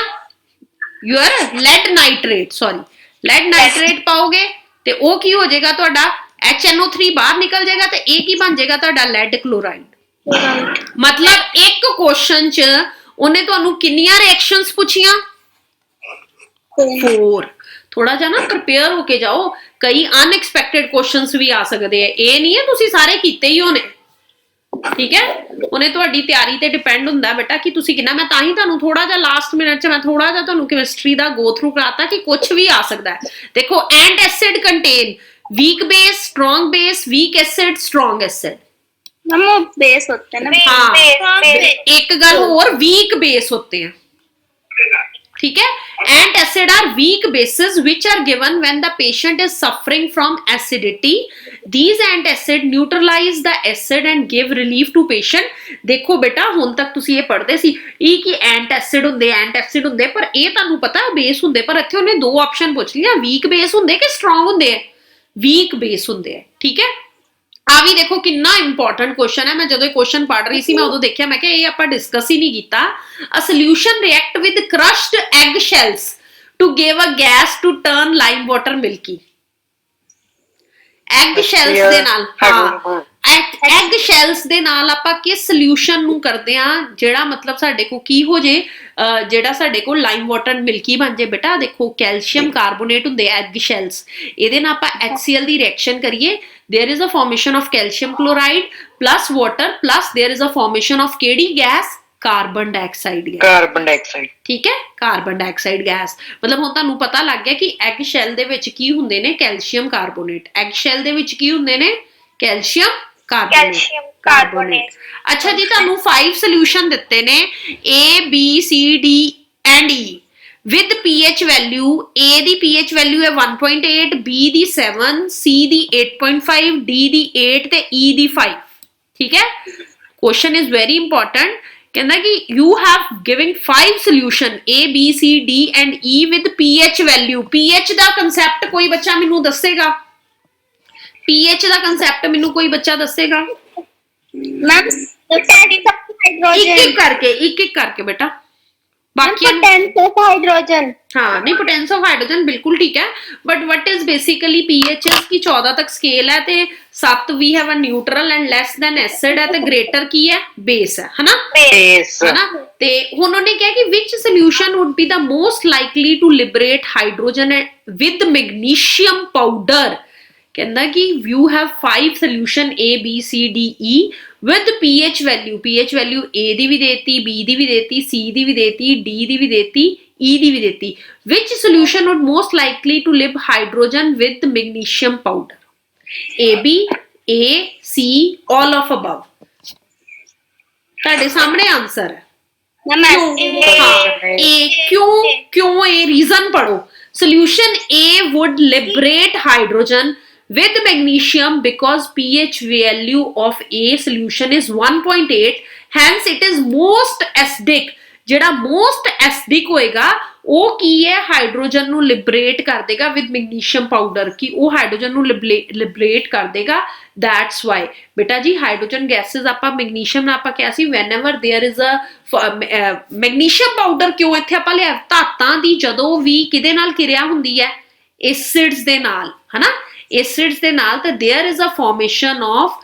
your lead nitrate, sorry lead nitrate पाओगे ते ओ की हो जाएगा तुहाडा? HNO3 बाहर निकल जाएगा ते ए की बन जाएगा तुहाडा? Lead chloride. मतलब एक क्वेश्चन च उन्हें तुहानू किन्नियां रिएक्शंस पूछियां? 4। थोड़ा जा ना प्रिपेयर होके जाओ, कई अनएक्सपेक्टेड क्वेश्चंस भी आ सकते हैं, ये नहीं है तुसी सारे कीते ही होने, ठीक है। उन्हें तुहाडी तैयारी ते डिपेंड हुंदा बेटा कि तुसी किन्ना। मैं तां ही तुहानू थोड़ा जा लास्ट मिनट च मैं थोड़ा जा तुहानू केमिस्ट्री दा गो थ्रू कराता कि कुछ भी आ सकता है। देखो, and acid contain weak base, strong base, weak acid, strong acid. हम बेस होते हैं ना। हाँ, एक गल और, वीक बेस होते हैं, ठीक है। Antacid are weak bases which are given when the patient is suffering from acidity. These antacid neutralise the acid and give relief to patient. देखो बेटा, हुण तक तुसी ये पढ़दे सी कि एंट एसिड हुंदे, पर ये तुहानू पता बेस हुंदे, पर इत्थे उन्हें दो ऑप्शन पुछ लिया, वीक बेस हुंदे कि स्ट्रॉन्ग हुंदे है? वीक बेस हुंदे है, ठीक है। आ भी देखो कितना इंपॉर्टेंट क्वेश्चन है। मैं जो क्वेश्चन पढ़ रही थी मैं उदों देखिया, मैं क्या ये आपां डिस्कस ही नहीं कीता। A solution react with crushed egg shells to give a gas to turn lime water milky. Egg shells दे नाल, हाँ, एग शेल्स दे नाल आपां किस सॉल्यूशन नू करदे आ जेड़ा मतलब साडे को की हो जे, जेड़ा साडे को लाइम वाटर मिल्की बन जे? बेटा देखो, कैल्शियम कार्बोनेट हुंदे एग शेल्स, इहदे नाल आपां HCl दी रिएक्शन करिए, there is a formation of calcium chloride plus water plus there is a formation of केड़ी gas? Carbon dioxide gas. Carbon dioxide, ठीक है, कार्बन डाइऑक्साइड गैस। मतलब हुण तुहानू पता लग गया कि एग शैल दे विच की हुंदे ने? Calcium carbonate. एग शैल दे विच की हुंदे ने? Calcium carbonate. अच्छा जी, तुहानू 5 सॉल्यूशन दित्ते ने A B C D and E with pH value। A the pH value है 1.8, B दी 7, C दी 8.5, D दी 8 ते E दी 5, ठीक है। क्वेश्चन इज वेरी इंपॉर्टेंट, कहना कि you have giving 5 solution A B C D and E with pH value। pH दा concept कोई बच्चा मैनू दसेगा? pH दा कंसेप्ट मैनू कोई बच्चा दसेगा? मैम एक एक करके बेटा, बाकी पोटेंस ऑफ हाइड्रोजन। हाँ, नहीं पोटेंस ऑफ हाइड्रोजन बिल्कुल ठीक है, but what is basically pH की 14 तक स्केल है ते 7 we have a neutral and less than acid है ते ग्रेटर की है? बेस है ना? बेस है ना। ते उन्होंने कहा कि which solution would be the most likely to liberate hydrogen with magnesium powder. कहना कि you have 5 solution A B C D E with pH value A दी भी देती, B दी भी देती, C दी भी देती, D दी भी देती, E दी भी देती। Which solution would most likely to lib hydrogen with magnesium powder? A B, A C, all of above। ਤੁਹਾਡੇ ਸਾਹਮਣੇ आंसर है। मैम क्यों हाँ ए क्यों ए रीजन पढ़ो solution A would liberate hydrogen with magnesium because pH value of A solution is 1.8 hence it is most acidic ਜਿਹੜਾ most acidic ਹੋਏਗਾ ਉਹ ਕੀ ਹੈ ਹਾਈਡਰੋਜਨ ਨੂੰ ਲਿਬਰੇਟ ਕਰ ਦੇਗਾ ਵਿਦ ਮੈਗਨੀਸ਼ੀਅਮ ਪਾਊਡਰ ਕਿ ਉਹ ਹਾਈਡਰੋਜਨ ਨੂੰ ਲਿਬਰੇਟ ਕਰ ਦੇਗਾ that's why ਬੇਟਾ ਜੀ ਹਾਈਡਰੋਜਨ ਗੈਸਸ ਆਪਾਂ ਮੈਗਨੀਸ਼ੀਅਮ ਨਾਲ ਆਪਾਂ ਕਿਹਾ ਸੀ whenever there is a magnesium powder ਕਿਉਂ ਇੱਥੇ ਆਪਾਂ ਲਿਆ ਧਾਤਾਂ ਦੀ ਜਦੋਂ ਵੀ ਕਿਹਦੇ ਨਾਲ ਕਿਰਿਆ ਹੁੰਦੀ ਹੈ ਐਸਿਡਸ ਦੇ ਨਾਲ ਹਨਾ ਐਸਿਡਸ ਦੇ ਨਾਲ ਤਾਂ there is a formation of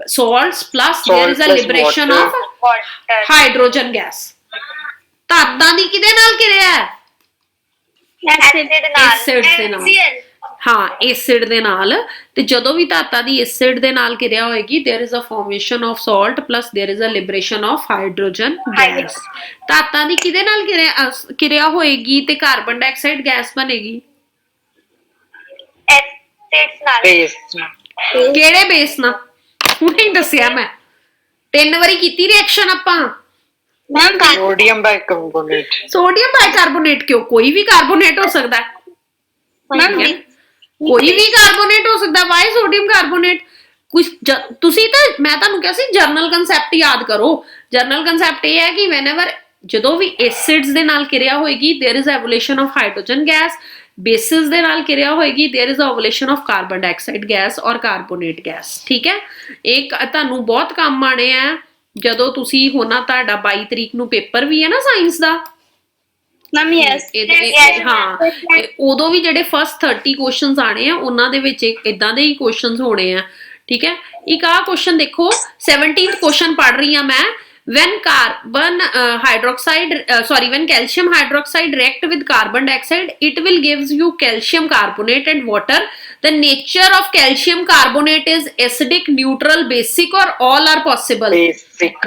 salts plus there is a plus liberation water. of water. Hydrogen gas ਧਾਤਾਂ ਦੀ ਕਿਹਦੇ ਨਾਲ ਕਿਰਿਆ ਹੈ Acid ਨਾਲ ਐਸਿਡ ਦੇ ਨਾਲ ਹਾਂ ਐਸਿਡ ਦੇ ਨਾਲ ਤੇ ਜਦੋਂ ਵੀ ਧਾਤਾਂ ਦੀ ਐਸਿਡ ਦੇ ਨਾਲ ਕਿਰਿਆ ਹੋਏਗੀ there is a formation of salt plus there is a liberation of hydrogen gas ਧਾਤਾਂ ਦੀ ਕਿਹਦੇ ਨਾਲ ਕਿਰਿਆ ਹੋਏਗੀ ਤੇ ਕਾਰਬਨ ਡਾਈਆਕਸਾਈਡ ਗੈਸ ਬਣੇਗੀ acids ਨਾਲ ਬੇਸ ਕਿਹੜੇ ਬੇਸ ਨਾਲ ਹੁਣੇ ਹੀ ਦੱਸਿਆ ਮੈਂ 3 ਵਾਰੀ ਕੀਤੀ ਰਿਐਕਸ਼ਨ ਆਪਾਂ ma'am sodium bicarbonate sodium bicarbonate ਕਿਉਂ ਕੋਈ ਵੀ ਕਾਰਬੋਨੇਟ ਹੋ ਸਕਦਾ ਹੈ मैम ਕੋਈ ਵੀ ਕਾਰਬੋਨੇਟ ਹੋ ਸਕਦਾ ਵਾਈ ਸੋਡੀਅਮ ਕਾਰਬੋਨੇਟ ਕੁਝ ਤੁਸੀਂ ਤਾਂ ਮੈਂ ਤੁਹਾਨੂੰ ਕਿਹਾ ਸੀ ਜਰਨਲ ਕਨਸੈਪਟ ਯਾਦ ਕਰੋ ਜਰਨਲ ਕਨਸੈਪਟ ਇਹ ਹੈ ਕਿ ਵੈਨੇਵਰ ਜਦੋਂ ਵੀ ਐਸਿਡਸ ਦੇ ਨਾਲ ਕਿਰਿਆ ਹੋਏਗੀ there is evolution of hydrogen gas bases ਦੇ ਨਾਲ ਕਿਰਿਆ ਹੋਏਗੀ there is evolution of carbon dioxide gas ਔਰ ਕਾਰਬੋਨੇਟ ਗੈਸ ਠੀਕ ਹੈ ਇਹ ਤੁਹਾਨੂੰ ਬਹੁਤ ਕੰਮ ਆਣੇ ਆ ਜਦੋਂ ਤੁਸੀਂ ਹੋਣਾ ਤੁਹਾਡਾ 22 ਤਰੀਕ ਨੂੰ ਪੇਪਰ ਵੀ ਹੈ ਨਾ ਸਾਇੰਸ ਦਾ मैम यस ਹਾਂ ਉਦੋਂ ਵੀ ਜਿਹੜੇ ਫਸਟ 30 ਕੁਐਸਚਨਸ ਆਣੇ ਆ ਉਹਨਾਂ ਦੇ ਵਿੱਚ ਇਦਾਂ ਦੇ ਹੀ ਕੁਐਸਚਨਸ ਹੋਣੇ ਆ ਠੀਕ ਹੈ ਇੱਕ ਆ ਕੁਐਸਚਨ ਦੇਖੋ 17th ਕੁਐਸਚਨ ਪੜ ਰਹੀ ਆ ਮੈਂ when when calcium hydroxide react with carbon dioxide it will gives you calcium carbonate and water the nature of calcium carbonate is acidic neutral basic or all are possible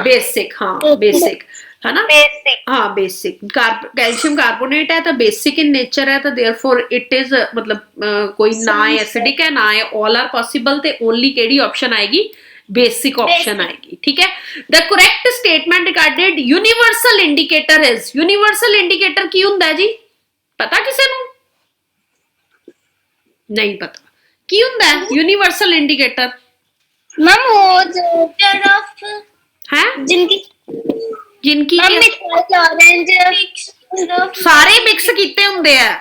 basic हाँ basic है ना basic हाँ basic calcium carbonate है तो basic in nature है तो therefore it is मतलब कोई ना एसिडिक है ना ऑल आर पॉसिबल ते ओनली केड़ी ऑप्शन आएगी बेसिक ऑप्शन आएगी ठीक है the correct statement regarded universal indicator is universal indicator की हुंदा है जी पता किसे नु नहीं पता की हुंदा है यूनिवर्सल इंडिकेटर मैम वो जो है जिनकी जिनकी ऑरेंज सारे मिक्स कीते हुंदे आ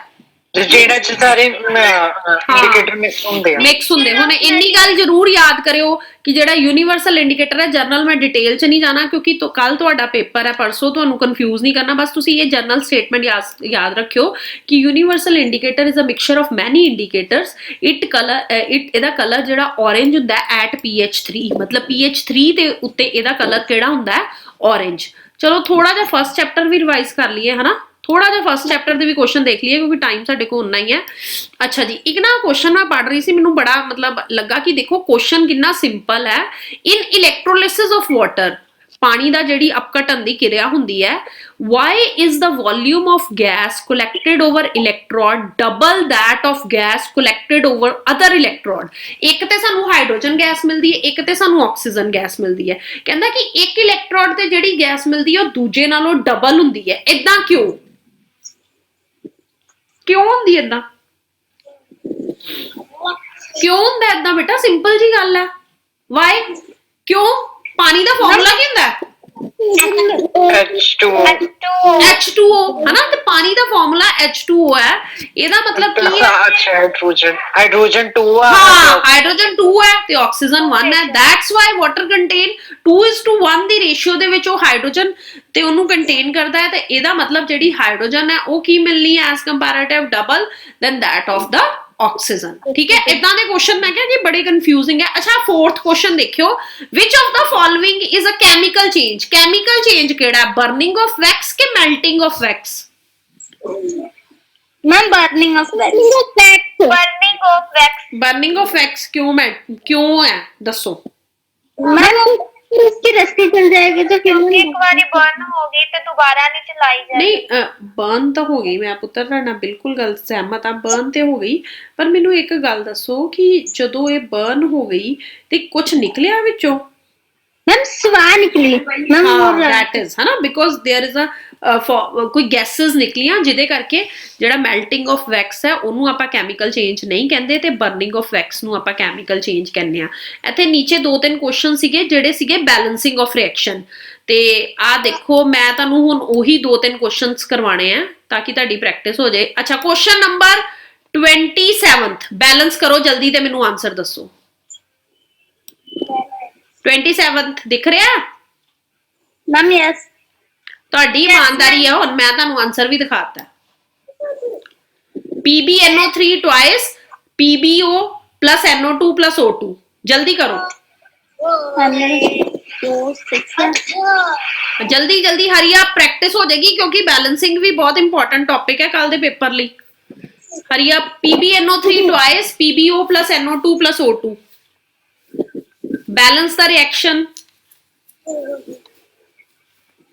ਜਿਹੜਾ ਚ ਸਾਰੇ ਇੰਡੀਕੇਟਰ ਮਿਕਸ ਹੁੰਦੇ ਆ ਮਿਕਸ ਹੁੰਦੇ ਹੁਣ ਇੰਨੀ ਗੱਲ ਜ਼ਰੂਰ ਯਾਦ ਕਰਿਓ ਕਿ ਜਿਹੜਾ ਯੂਨੀਵਰਸਲ ਇੰਡੀਕੇਟਰ ਹੈ ਜਰਨਲ ਮੈਂ ਡਿਟੇਲ ਚ ਨਹੀਂ ਜਾਣਾ ਕਿਉਂਕਿ ਕੱਲ ਤੁਹਾਡਾ ਪੇਪਰ ਹੈ ਪਰਸੋਂ ਤੁਹਾਨੂੰ ਕਨਫਿਊਜ਼ ਨਹੀਂ ਕਰਨਾ ਬਸ ਤੁਸੀਂ ਇਹ ਜਰਨਲ ਸਟੇਟਮੈਂਟ ਯਾਦ ਰੱਖਿਓ ਕਿ universal indicator is a mixture of many indicators ਇਹਦਾ ਕਲਰ ਜਿਹੜਾ orange ਹੁੰਦਾ ਹੈ ਐਟ pH 3 ਮਤਲਬ pH 3 ਦੇ ਉੱਤੇ ਇਹਦਾ ਕਲਰ ਕਿਹੜਾ ਹੁੰਦਾ ਹੈ orange ਚਲੋ ਥੋੜਾ ਜਿਹਾ ਫਸਟ ਚੈਪਟਰ ਵੀ ਰਿਵਾਈਜ਼ ਕਰ ਲਈਏ ਹਨਾ ਥੋੜਾ ਜਿਹਾ ਫਸਟ ਚੈਪਟਰ ਦੇ ਵੀ ਕੁਐਸਚਨ ਦੇਖ ਲਈਏ ਕਿਉਂਕਿ ਟਾਈਮ ਸਾਡੇ ਕੋਲ ਉਨਾ ਹੀ ਹੈ ਅੱਛਾ ਜੀ ਇੱਕ ਨਾ ਕੁਐਸਚਨ ਮੈਂ ਪੜ੍ਹ ਰਹੀ ਸੀ ਮੈਨੂੰ ਬੜਾ ਮਤਲਬ ਲੱਗਾ ਕਿ ਦੇਖੋ ਕੁਐਸਚਨ ਕਿੰਨਾ ਸਿੰਪਲ ਹੈ ਇਨ ਇਲੈਕਟ੍ਰੋਲਿਸਿਸ ਆਫ ਵਾਟਰ ਪਾਣੀ ਦਾ ਜਿਹੜੀ ਅਪਘਟਨ ਦੀ ਕਿਰਿਆ ਹੁੰਦੀ ਹੈ why is the volume of gas collected over electrode double that of gas collected over other electrode ਇੱਕ ਤੇ ਸਾਨੂੰ ਹਾਈਡਰੋਜਨ ਗੈਸ ਮਿਲਦੀ ਹੈ ਇੱਕ ਤੇ ਸਾਨੂੰ ਆਕਸੀਜਨ ਗੈਸ ਮਿਲਦੀ ਹੈ ਕਹਿੰਦਾ ਕਿ ਇੱਕ ਇਲੈਕਟ੍ਰੋਡ ਤੇ ਜਿਹੜੀ ਗੈਸ ਮਿਲਦੀ ਹੈ ਉਹ ਦੂਜੇ ਨਾਲੋਂ ਡਬਲ ਹੁੰਦੀ ਹੈ ਇਦਾਂ ਕਿਉਂ ਹੁੰਦੀ ਏਦਾਂ ਕਿਉਂ ਹੁੰਦਾ ਏਦਾਂ ਬੇਟਾ ਸਿੰਪਲ ਜੀ ਗੱਲ ਹੈ ਵਾਈ ਕਿਉਂ ਪਾਣੀ ਦਾ ਫਾਰਮੂਲਾ ਕੀ ਹੁੰਦਾ ਹੈ H2O H2O ਹਨਾ ਤੇ ਪਾਣੀ ਦਾ ਫਾਰਮੂਲਾ H2O ਹੈ ਇਹਦਾ ਮਤਲਬ ਕੀ ਹੈ ਅੱਛਾ ਹਾਈਡਰੋਜਨ 2 ਆ ਹਾਂ ਹਾਈਡਰੋਜਨ 2 ਹੈ ਤੇ ਆਕਸੀਜਨ 1 ਹੈ that's why water contain 2:1 the ratio ਦੇ ਵਿੱਚ ਉਹ ਹਾਈਡਰੋਜਨ ਤੇ ਉਹਨੂੰ ਕੰਟੇਨ ਕਰਦਾ ਹੈ ਤੇ ਇਹਦਾ ਮਤਲਬ ਜਿਹੜੀ ਹਾਈਡਰੋਜਨ ਹੈ ਉਹ ਕੀ ਮਿਲਣੀ ਹੈ as comparative double than that of the oxygen ਠੀਕ ਹੈ ਇਦਾਂ ਦੇ ਕੁਐਸਚਨ ਮੈਂ ਕਿਹਾ ਜੀ ਬੜੇ ਕਨਫਿਊਜ਼ਿੰਗ ਹੈ ਅੱਛਾ ਫੋਰਥ ਕੁਐਸਚਨ ਦੇਖਿਓ which of the following is a chemical change ਕਿਹੜਾ ਬਰਨਿੰਗ ਆਫ ਵੈਕਸ ਕਿ melting of wax ma'am burning of burning of wax ਕਿਉਂ ਹੈ ਦੱਸੋ मैम उसकी रस्सी चल जाएगी तो क्यों ਕਿਉਂਕਿ ਇੱਕ ਵਾਰੀ ਬਰਨ ਹੋ ਗਈ ਤੇ ਦੁਬਾਰਾ ਨਹੀਂ ਚਲਾਈ ਜਾਏਗੀ ਨਹੀਂ ਬਰਨ ਤਾਂ ਹੋ ਗਈ ਮੈਂ ਪੁੱਤਰ ਤੁਹਾਡੇ ਨਾਲ ਬਿਲਕੁਲ ਗੱਲ ਸਹਿਮਤ ਆ ਬਰਨ ਤੇ ਹੋ ਗਈ ਪਰ ਮੈਨੂੰ ਇੱਕ ਗੱਲ ਦੱਸੋ ਕਿ ਜਦੋਂ ਇਹ ਬਰਨ ਹੋ ਗਈ ਤੇ ਕੁਝ ਨਿਕਲਿਆ ਵਿੱਚੋਂ मैम स्वाह निकली मैम हाँ और that is है ना because there is a ਕੋਈ ਗੈਸਸ ਨਿਕਲੀਆਂ ਜਿਹਦੇ ਕਰਕੇ ਜਿਹੜਾ ਮੈਲਟਿੰਗ ਆਫ ਵੈਕਸ ਹੈ ਉਹਨੂੰ ਆਪਾਂ ਕੈਮੀਕਲ ਚੇਂਜ ਨਹੀਂ ਕਹਿੰਦੇ ਤੇ ਬਰਨਿੰਗ ਆਫ ਵੈਕਸ ਨੂੰ ਆਪਾਂ ਕੈਮੀਕਲ ਚੇਂਜ ਕਹਿੰਦੇ ਆ। ਇੱਥੇ ਨੀਚੇ ਦੋ ਤਿੰਨ ਕੁਐਸਚਨ ਸੀਗੇ ਜਿਹੜੇ ਸੀਗੇ ਬੈਲੈਂਸਿੰਗ ਆਫ ਰਿਐਕਸ਼ਨ ਤੇ ਆ ਦੇਖੋ ਮੈਂ ਤੁਹਾਨੂੰ ਹੁਣ ਉਹੀ ਦੋ ਤਿੰਨ ਕੁਐਸਚਨਸ ਕਰਵਾਣੇ ਆ ਤਾਂ ਕਿ ਤੁਹਾਡੀ ਪ੍ਰੈਕਟਿਸ ਹੋ ਜਾਏ। ਅੱਛਾ ਕੁਐਸਚਨ ਨੰਬਰ 27th ਬੈਲੈਂਸ ਕਰੋ ਜਲਦੀ ਤੇ ਮੈਨੂੰ ਆਨਸਰ ਦੱਸੋ। 27th ਦਿਖ ਰਿਹਾ मैम यस ਤੁਹਾਡੀ ਇਮਾਨਦਾਰੀ ਹੈ ਹੁਣ ਮੈਂ ਤੁਹਾਨੂੰ ਆਨਸਰ ਵੀ ਦਿਖਾਤਾ PbNO3 twice PbO plus NO2 plus O2 ਜਲਦੀ ਕਰੋ ਜਲਦੀ ਜਲਦੀ ਹਰੀ ਆਪ ਪ੍ਰੈਕਟਿਸ ਹੋ ਜਾਏਗੀ ਕਿਉਂਕਿ ਬੈਲੈਂਸਿੰਗ ਵੀ ਬਹੁਤ ਇੰਪੋਰਟੈਂਟ ਟੌਪਿਕ ਹੈ ਕੱਲ ਦੇ ਪੇਪਰ ਲਈ। ਹਰੀ ਆਪ PbNO3 twice PbO plus NO2 plus O2 balance the reaction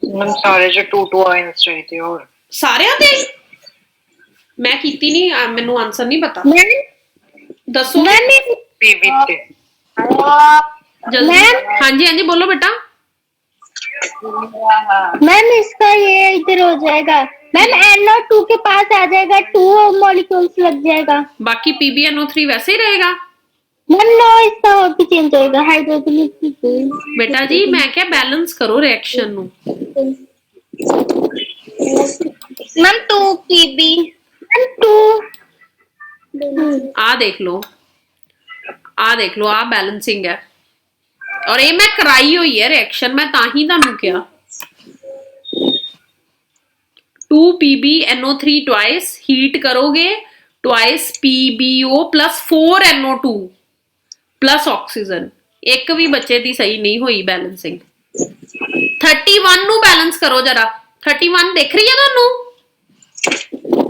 ma'am सारे जो 2 आयंस चाहिए और ਸਾਰਿਆਂ ਦੇ ਮੈਂ ਕੀਤੀ ਨਹੀਂ ਮੈਨੂੰ ਆਨਸਰ ਨਹੀਂ ਪਤਾ मैम ਦੱਸੋ मैम पीवी थे ਜਲਦੀ ਹਾਂਜੀ ਹਾਂਜੀ ਬੋਲੋ ਬੇਟਾ मैम इसका ये इधर हो जाएगा मैम NO2 के पास आ जाएगा 2 मॉलिक्यूल्स लग जाएगा बाकी PbNO3 वैसे ही रहेगा मैम नो इसका और भी चेंज होएगा हाइड्रोजन बेटा जी मैं क्या बैलेंस करो रिएक्शन नु मैम 2 PB मैम 2 आ देख लो आ बैलेंसिंग है और ये मैं कराई हुई है रिएक्शन मैं ताही तानू क्या 2 PbNO3 ट्वाइस हीट करोगे twice PbO plus 4 NO2 plus oxygen एक भी बच्चे दी सही नहीं हुई बैलेंसिंग 31 नु बैलेंस करो जरा 31 देख रही है ਤੁਹਾਨੂੰ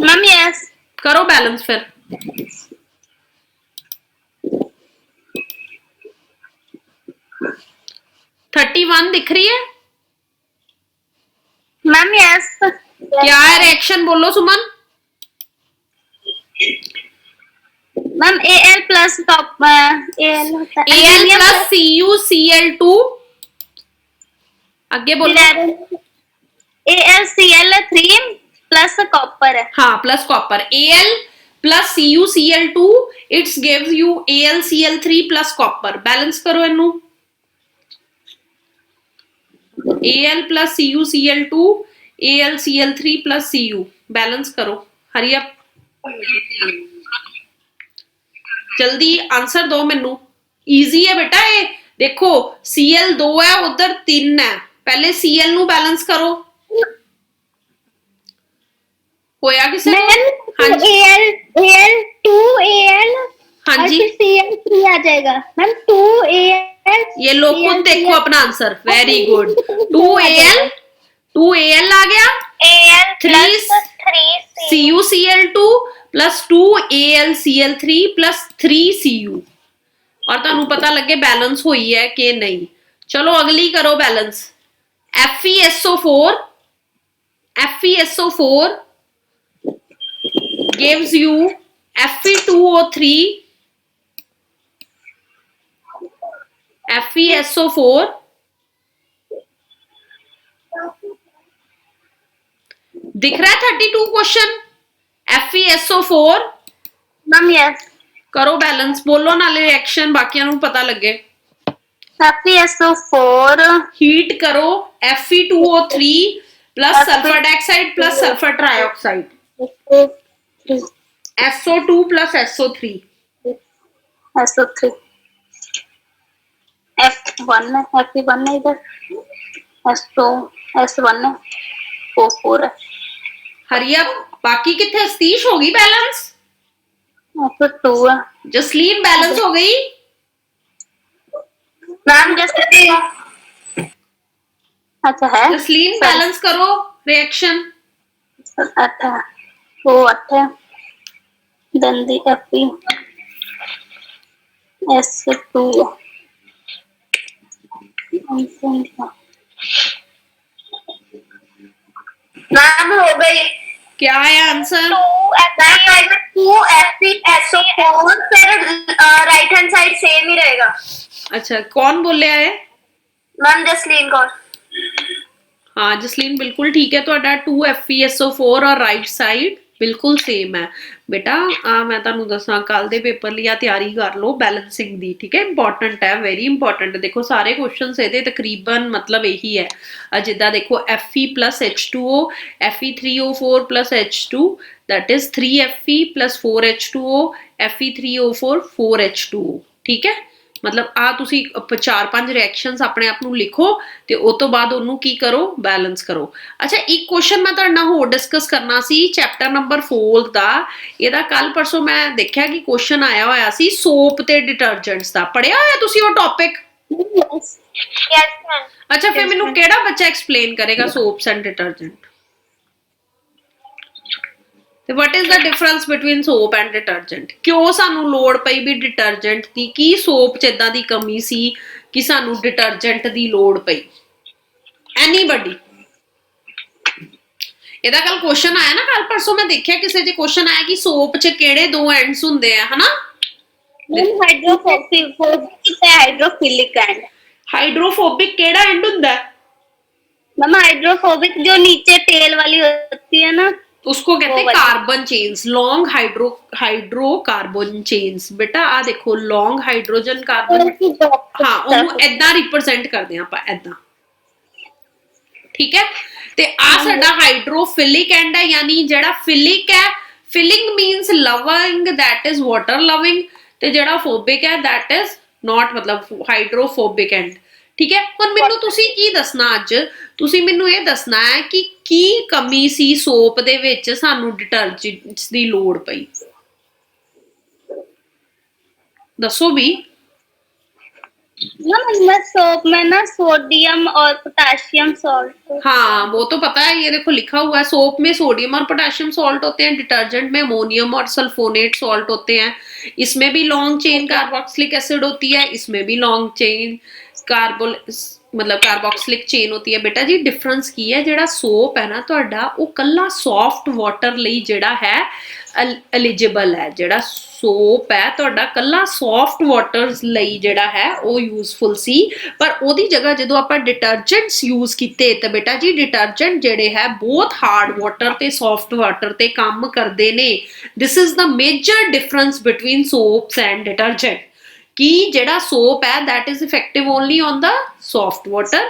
मैम यस करो बैलेंस फिर (31) दिख रही है मैम यस क्या है रिएक्शन बोलो सुमन मैम Al प्लस Al होता है Al plus CuCl2 आगे बोलो AlCl3 प्लस कॉपर है हाँ plus copper Al plus CuCl2 it's gives you AlCl3 plus copper balance करो इनू Al plus CuCl2 AlCl3 plus Cu balance करो हरी अप जल्दी आंसर दो मेनू इजी है बेटा ये देखो Cl 2 है उधर 3 है पहले Cl नु बैलेंस करो होया किसे हाँ जी Al 2 Al हाँ जी Cl3 आ जाएगा मैम 2 Al ये लो खुद देखो अपना आंसर वेरी गुड 2 Al आ गया Al plus 3 CuCl2 plus 2 AlCl3 plus 3 Cu और ਤੁਹਾਨੂੰ ਪਤਾ ਲੱਗੇ बैलेंस ਹੋਈ ਹੈ ਕਿ ਨਹੀਂ ਚਲੋ ਅਗਲੀ ਕਰੋ balance FeSO4 gives you Fe2O3 FeSO4 दिख रहा है 32 क्वेश्चन FeSO4 मैम यस करो बैलेंस बोलो नाले रिएक्शन बाकियां ਨੂੰ ਪਤਾ ਲੱਗੇ FeSO4 हीट करो Fe2O3 plus sulfur dioxide plus sulfur trioxide SO2 plus SO3 SO3 F1 है F1 है इधर S2 S1 है O4 है हरिया बाकी कितने सतीश होगी बैलेंस F2 है जसलीन बैलेंस हो गई मैम जैसे अच्छा है जसलीन बैलेंस करो रिएक्शन अच्छा वो अच्छा दंदी Fe S2 मैम हो गई क्या है आंसर 2 FeSO4 फिर राइट हैंड साइड सेम ही रहेगा अच्छा कौन बोल रहा है मैम जसलीन कौर। हाँ जसलीन बिल्कुल ठीक है, ਤੁਹਾਡਾ 2FeSO4 ਔਰ ਰਾਈਟ ਸਾਈਡ ਬਿਲਕੁਲ ਸੇਮ ਹੈ ਬੇਟਾ। ਮੈਂ ਤੁਹਾਨੂੰ ਦੱਸਾਂ ਕੱਲ ਦੇ ਪੇਪਰ ਲਈ ਆ ਤਿਆਰੀ ਕਰ ਲਓ ਬੈਲੈਂਸਿੰਗ ਦੀ, ਠੀਕ ਹੈ, ਇੰਪੋਰਟੈਂਟ ਹੈ, ਵੈਰੀ ਇੰਪੋਰਟੈਂਟ। ਦੇਖੋ ਸਾਰੇ ਕੁਐਸਚਨਸ ਇਹਦੇ ਤਕਰੀਬਨ ਮਤਲਬ ਇਹੀ ਹੈ, ਜਿੱਦਾਂ ਦੇਖੋ Fe plus H2O, Fe3O4 plus H2, that is 3Fe plus 4H2O, Fe3O4 4H2O, ਠੀਕ ਹੈ। ਮਤਲਬ ਆ ਤੁਸੀਂ 4-5 ਰਿਐਕਸ਼ਨਸ ਆਪਣੇ ਆਪ ਨੂੰ ਲਿਖੋ ਤੇ ਉਸ ਤੋਂ ਬਾਅਦ ਉਹਨੂੰ ਕੀ ਕਰੋ, ਬੈਲੈਂਸ ਕਰੋ। ਅੱਛਾ ਇੱਕ ਕੁਐਸਚਨ ਮੈਂ ਤੁਹਾਡੇ ਨਾਲ ਹੋਰ ਡਿਸਕਸ ਕਰਨਾ ਸੀ ਚੈਪਟਰ ਨੰਬਰ 4 ਦਾ। ਇਹਦਾ ਕੱਲ ਪਰਸੋਂ ਮੈਂ ਦੇਖਿਆ ਕਿ ਕੁਐਸਚਨ ਆਇਆ ਹੋਇਆ ਸੀ ਸੋਪ ਤੇ ਡਿਟਰਜੈਂਟਸ ਦਾ। ਪੜਿਆ ਹੋਇਆ ਤੁਸੀਂ ਉਹ ਟੌਪਿਕ? Yes ma'am. ਅੱਛਾ ਫਿਰ ਮੈਨੂੰ ਕਿਹੜਾ ਬੱਚਾ ਐਕਸਪਲੇਨ ਕਰੇਗਾ ਸੋਪਸ ਐਂਡ ਡਿਟਰਜੈਂਟ? ਤੇ what is the difference between soap and detergent? ਕਿਉਂ ਸਾਨੂੰ ਲੋੜ ਪਈ ਵੀ ਡਿਟਰਜੈਂਟ ਦੀ? ਕੀ ਸੋਪ ਚ ਇਦਾਂ ਦੀ ਕਮੀ ਸੀ ਕਿ ਸਾਨੂੰ ਡਿਟਰਜੈਂਟ ਦੀ ਲੋੜ ਪਈ? ਐਨੀਬਡੀ? ਇਹਦਾ ਕੱਲ ਕੁਐਸਚਨ ਆਇਆ ਨਾ, ਕੱਲ ਪਰਸੋਂ ਮੈਂ ਦੇਖਿਆ ਕਿਸੇ ਚ ਕੁਐਸਚਨ ਆਇਆ ਕਿ ਸੋਪ ਚ ਕਿਹੜੇ ਦੋ ਐਂਡਸ ਹੁੰਦੇ ਆ, ਹਨਾ? मैम हाइड्रोफोबिक है, हाइड्रोफिलिक एंड। ਹਾਈਡਰੋਫੋबिक ਕਿਹੜਾ ਐਂਡ ਹੁੰਦਾ ਹੈ? मैम हाइड्रोफोबिक जो नीचे तेल वाली होती है ना, उसको कहते हैं carbon chains, long hydrocarbon chains. बेटा आ देखो लॉन्ग हाइड्रोजन कार्बन, हाँ ਉਹਨੂੰ ਏਦਾਂ ਰਿਪਰੈਜ਼ੈਂਟ ਕਰਦੇ ਆ ਆਪਾਂ ਏਦਾਂ, ਠੀਕ ਹੈ। ਤੇ ਆ ਸਾਡਾ ਹਾਈਡਰੋਫਿਲਿਕ ਐਂਡ ਹੈ, ਯਾਨੀ ਜਿਹੜਾ ਫਿਲਿਕ ਹੈ, philic means loving, that is water loving, ਤੇ ਜਿਹੜਾ ਫੋਬਿਕ ਹੈ that is not, ਮਤਲਬ ਹਾਈਡਰੋਫੋਬਿਕ ਐਂਡ, ਠੀਕ ਹੈ। ਹੁਣ ਮੈਨੂੰ ਤੁਸੀਂ ਕੀ ਦੱਸਣਾ ਅੱਜ? ਤੁਸੀਂ ਮੈਨੂੰ ਇਹ ਦੱਸਣਾ ਹੈ ਕਿ ਕੀ ਕਮੀ ਸੀ ਸੋਪ ਦੇ ਵਿੱਚ ਸਾਨੂੰ ਡਿਟਰਜੈਂਟਸ ਦੀ ਲੋੜ ਪਈ, ਦੱਸੋ ਵੀ। मैम इसमें सोप में ना सोडियम और पोटेशियम सॉल्ट। हाँ वो तो पता है, ये देखो लिखा हुआ है सोप में सोडियम और पोटेशियम सॉल्ट होते हैं, डिटर्जेंट में अमोनियम और सल्फोनेट सॉल्ट होते हैं, इसमें भी लॉन्ग चेन कार्बोक्सिलिक एसिड होती है, इसमें भी लॉन्ग चेन मतलब कार्बोक्सिलिक चेन होती है। बेटा जी डिफरेंस की है, ਜਿਹੜਾ ਸੋਪ ਹੈ ਨਾ ਤੁਹਾਡਾ ਉਹ ਕੱਲਾ ਸੌਫਟ ਵਾਟਰ ਲਈ ਜਿਹੜਾ ਹੈ ਐਲੀਜੀਬਲ ਹੈ। ਜਿਹੜਾ ਸੋਪ ਹੈ ਤੁਹਾਡਾ ਕੱਲਾ ਸੌਫਟ ਵਾਟਰਸ ਲਈ ਜਿਹੜਾ ਹੈ ਉਹ ਯੂਜ਼ਫੁਲ ਸੀ, ਪਰ ਉਹਦੀ ਜਗ੍ਹਾ ਜਦੋਂ ਆਪਾਂ ਡਿਟਰਜੈਂਟਸ ਯੂਜ਼ ਕੀਤੇ ਤਾਂ ਬੇਟਾ ਜੀ ਡਿਟਰਜੈਂਟ ਜਿਹੜੇ ਹੈ ਬਹੁਤ ਹਾਰਡ ਵਾਟਰ ਤੇ ਸੌਫਟ ਵਾਟਰ ਤੇ ਕੰਮ ਕਰਦੇ ਨੇ। This is the major difference between soaps and detergent, ਕਿ ਜਿਹੜਾ ਸੋਪ ਹੈ that is effective only on the soft water,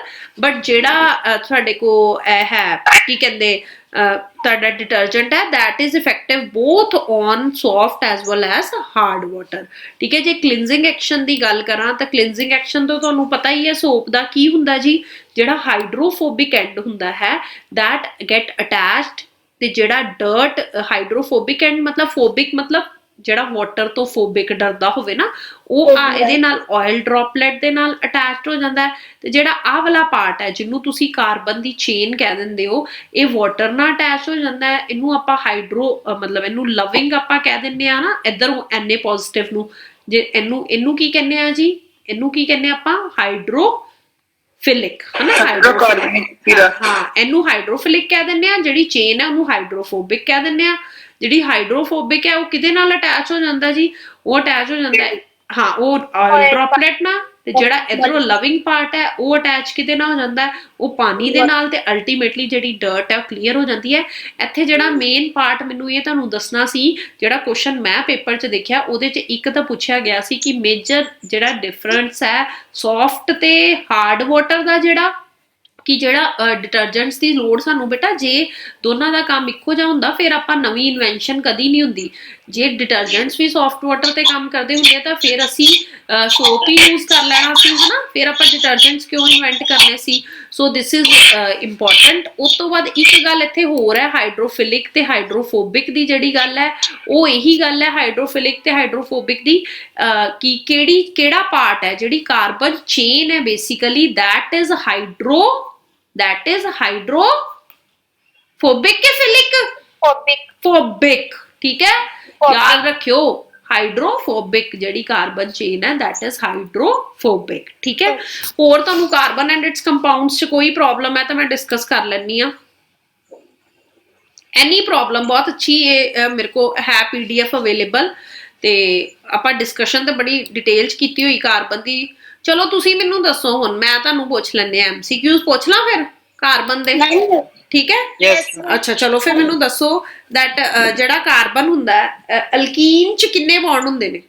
but ਜਿਹੜਾ ਤੁਹਾਡੇ ਕੋ ਹੈ ਕੀ ਕਹਿੰਦੇ ਤੁਹਾਡਾ ਡਿਟਰਜੈਂਟ ਹੈ that is effective both on soft as well as hard water, ਠੀਕ ਹੈ। ਜੇ ਕਲੀਨਜ਼ਿੰਗ ਐਕਸ਼ਨ ਦੀ ਗੱਲ ਕਰਾਂ ਤਾਂ ਕਲੀਨਜ਼ਿੰਗ ਐਕਸ਼ਨ ਤੋਂ ਤੁਹਾਨੂੰ ਪਤਾ ਹੀ ਹੈ ਸੋਪ ਦਾ ਕੀ ਹੁੰਦਾ ਜੀ, ਜਿਹੜਾ ਹਾਈਡਰੋਫੋਬਿਕ ਐਂਡ ਹੁੰਦਾ ਹੈ that get attached, ਤੇ ਜਿਹੜਾ ਡਰਟ ਹਾਈਡਰੋਫੋਬਿਕ ਐਂਡ ਮਤਲਬ ਫੋਬਿਕ ਮਤਲਬ ਜਿਹੜਾ ਵਾਟਰ ਤੋਂ ਫੋਬਿਕ ਡਰਦਾ ਹੋਵੇ ਨਾ, ਉਹ ਆ ਇਹਦੇ ਨਾਲ ਆਇਲ ਡ੍ਰੌਪਲੇਟ ਦੇ ਨਾਲ ਅਟੈਚਡ ਹੋ ਜਾਂਦਾ ਹੈ। ਤੇ ਜਿਹੜਾ ਆਹ ਵਾਲਾ ਪਾਰਟ ਹੈ ਜਿਹਨੂੰ ਤੁਸੀਂ ਕਾਰਬਨ ਦੀ ਚੇਨ ਕਹਿ ਦਿੰਦੇ ਹੋ, ਇਹ ਵਾਟਰ ਨਾਲ ਅਟੈਚ ਹੋ ਜਾਂਦਾ ਹੈ। ਇਹਨੂੰ ਆਪਾਂ ਹਾਈਡਰੋ ਮਤਲਬ ਇਹਨੂੰ ਲਵਿੰਗ ਆਪਾਂ ਕਹਿ ਦਿੰਦੇ ਆ ਨਾ, ਇੱਧਰ Na ਪੋਜ਼ਿਟਿਵ ਨੂੰ। ਜੇ ਇਹਨੂੰ ਕੀ ਕਹਿੰਦੇ ਆ ਜੀ, ਇਹਨੂੰ ਕੀ ਕਹਿੰਦੇ ਆਪਾਂ ਹਾਈਡਰੋਫਿਲਿਕ, ਹਨਾ, ਹਾਂ ਇਹਨੂੰ ਹਾਈਡਰੋਫਿਲਿਕ ਕਹਿ ਦਿੰਦੇ ਆ। ਜਿਹੜੀ ਚੇਨ ਹੈ ਉਹਨੂੰ ਹਾਈਡਰੋਫੋਬਿਕ ਕਹਿ ਦਿੰਦੇ ਆ। ਜਿਹੜੀ ਹਾਈਡਰੋਫੋਬਿਕ ਹੈ ਉਹ ਕਿਹਦੇ ਨਾਲ ਅਟੈਚ ਹੋ ਜਾਂਦਾ ਜੀ, ਉਹ ਅਟੈਚ ਹੋ ਜਾਂਦਾ ਹੈ ਹਾਂ ਉਹ ਆਇਲ ਡ੍ਰੌਪਲੇਟ ਨਾਲ। ਤੇ ਜਿਹੜਾ ਇਧਰੋਂ ਲਵਿੰਗ ਪਾਰਟ ਹੈ ਉਹ ਅਟੈਚ ਕਿਹਦੇ ਨਾਲ ਹੋ ਜਾਂਦਾ ਹੈ, ਉਹ ਪਾਣੀ ਦੇ ਨਾਲ। ਤੇ ਅਲਟੀਮੇਟਲੀ ਜਿਹੜੀ ਡਰਟ ਹੈ ਉਹ ਕਲੀਅਰ ਹੋ ਜਾਂਦੀ ਹੈ। ਇੱਥੇ ਜਿਹੜਾ ਮੇਨ ਪਾਰਟ ਮੈਨੂੰ ਇਹ ਤੁਹਾਨੂੰ ਦੱਸਣਾ ਸੀ, ਜਿਹੜਾ ਕੁਐਸਚਨ ਮੈਂ ਪੇਪਰ 'ਚ ਦੇਖਿਆ ਉਹਦੇ 'ਚ ਇੱਕ ਤਾਂ ਪੁੱਛਿਆ ਗਿਆ ਸੀ ਕਿ ਮੇਜਰ ਜਿਹੜਾ ਡਿਫਰੈਂਸ ਹੈ ਸੌਫਟ ਤੇ ਹਾਰਡ ਵਾਟਰ ਦਾ, ਜਿਹੜਾ ਕਿ ਜਿਹੜਾ ਡਿਟਰਜੈਂਟਸ ਦੀ ਲੋੜ ਸਾਨੂੰ ਬੇਟਾ ਜੇ ਦੋਨਾਂ ਦਾ ਕੰਮ ਇੱਕੋ ਜਿਹਾ ਹੁੰਦਾ ਫਿਰ ਆਪਾਂ ਨਵੀਂ ਇਨਵੈਂਸ਼ਨ ਕਦੀ ਨਹੀਂ ਹੁੰਦੀ। ਜੇ ਡਿਟਰਜੈਂਟਸ ਵੀ ਸੌਫਟ ਵਾਟਰ ਤੇ ਕੰਮ ਕਰਦੇ ਹੁੰਦੇ ਤਾਂ ਫਿਰ ਅਸੀਂ ਸੋਪ ਹੀ ਯੂਜ਼ ਕਰ ਲੈਣਾ ਸੀ, ਹਨਾ, ਫਿਰ ਆਪਾਂ ਡਿਟਰਜੈਂਟਸ ਕਿਉਂ ਇਨਵੈਂਟ ਕਰਨੇ ਸੀ। ਸੋ ਦਿਸ ਇਜ਼ ਇੰਪੋਰਟੈਂਟ। ਉਸ ਤੋਂ ਬਾਅਦ ਇੱਕ ਗੱਲ ਇੱਥੇ ਹੋਰ ਹੈ, ਹਾਈਡਰੋਫਿਲਿਕ ਤੇ ਹਾਈਡਰੋਫੋਬਿਕ ਦੀ ਜਿਹੜੀ ਗੱਲ ਹੈ ਉਹ ਇਹੀ ਗੱਲ ਹੈ ਹਾਈਡਰੋਫਿਲਿਕ ਤੇ ਹਾਈਡਰੋਫੋਬਿਕ ਦੀ, ਕਿ ਕਿਹੜਾ ਪਾਰਟ ਹੈ ਜਿਹੜੀ ਕਾਰਬਨ ਚੇਨ ਹੈ ਬੇਸਿਕਲੀ that is ਹਾਈਡਰੋਫੋਬਿਕ ਕੇ ਫਿਲਿਕ? ਫੋਬਿਕ, ਠੀਕ ਹੈ, ਯਾਦ ਰੱਖਿਓ। ਹਾਈਡਰੋਫੋਬਿਕ ਜਿਹੜੀ ਕਾਰਬਨ ਚੇਨ ਹੈ that is ਹਾਈਡਰੋਫੋਬਿਕ, ਠੀਕ ਹੈ। ਹੋਰ ਤੁਹਾਨੂੰ ਕਾਰਬਨ ਐਂਡ ਇਟਸ ਕੰਪਾਊਂਡਸ 'ਚ ਕੋਈ ਪ੍ਰੋਬਲਮ ਹੈ ਤਾਂ ਮੈਂ ਡਿਸਕਸ ਕਰ ਲੈਣੀ ਆ। ਐਨੀ ਪ੍ਰੋਬਲਮ ਬਹੁਤ ਅੱਛੀ ਇਹ ਮੇਰੇ ਕੋ ਹੈ PDF ਅਵੇਲੇਬਲ, ਤੇ ਆਪਾਂ ਡਿਸਕਸ਼ਨ ਤਾਂ ਬੜੀ ਡਿਟੇਲ 'ਚ ਕੀਤੀ ਹੋਈ ਕਾਰਬਨ ਦੀ। ਚਲੋ ਤੁਸੀਂ ਮੈਨੂੰ ਦੱਸੋ ਹੁਣ ਮੈਂ ਤੁਹਾਨੂੰ ਪੁੱਛ ਲੈਂਦੇ ਆ ਐਮਸੀਕਿਊਜ਼ ਪੁੱਛ ਲਾਂ ਫਿਰ ਕਾਰਬਨ ਦੇ मैम ਠੀਕ ਹੈ ਯੈਸ ਅੱਛਾ ਚਲੋ ਫਿਰ ਮੈਨੂੰ ਦੱਸੋ ਦੈਟ ਜਿਹੜਾ ਕਾਰਬਨ ਹੁੰਦਾ ਹੈ ਅਲਕੀਨ ਚ ਕਿੰਨੇ ਬੌਂਡ ਹੁੰਦੇ ਨੇ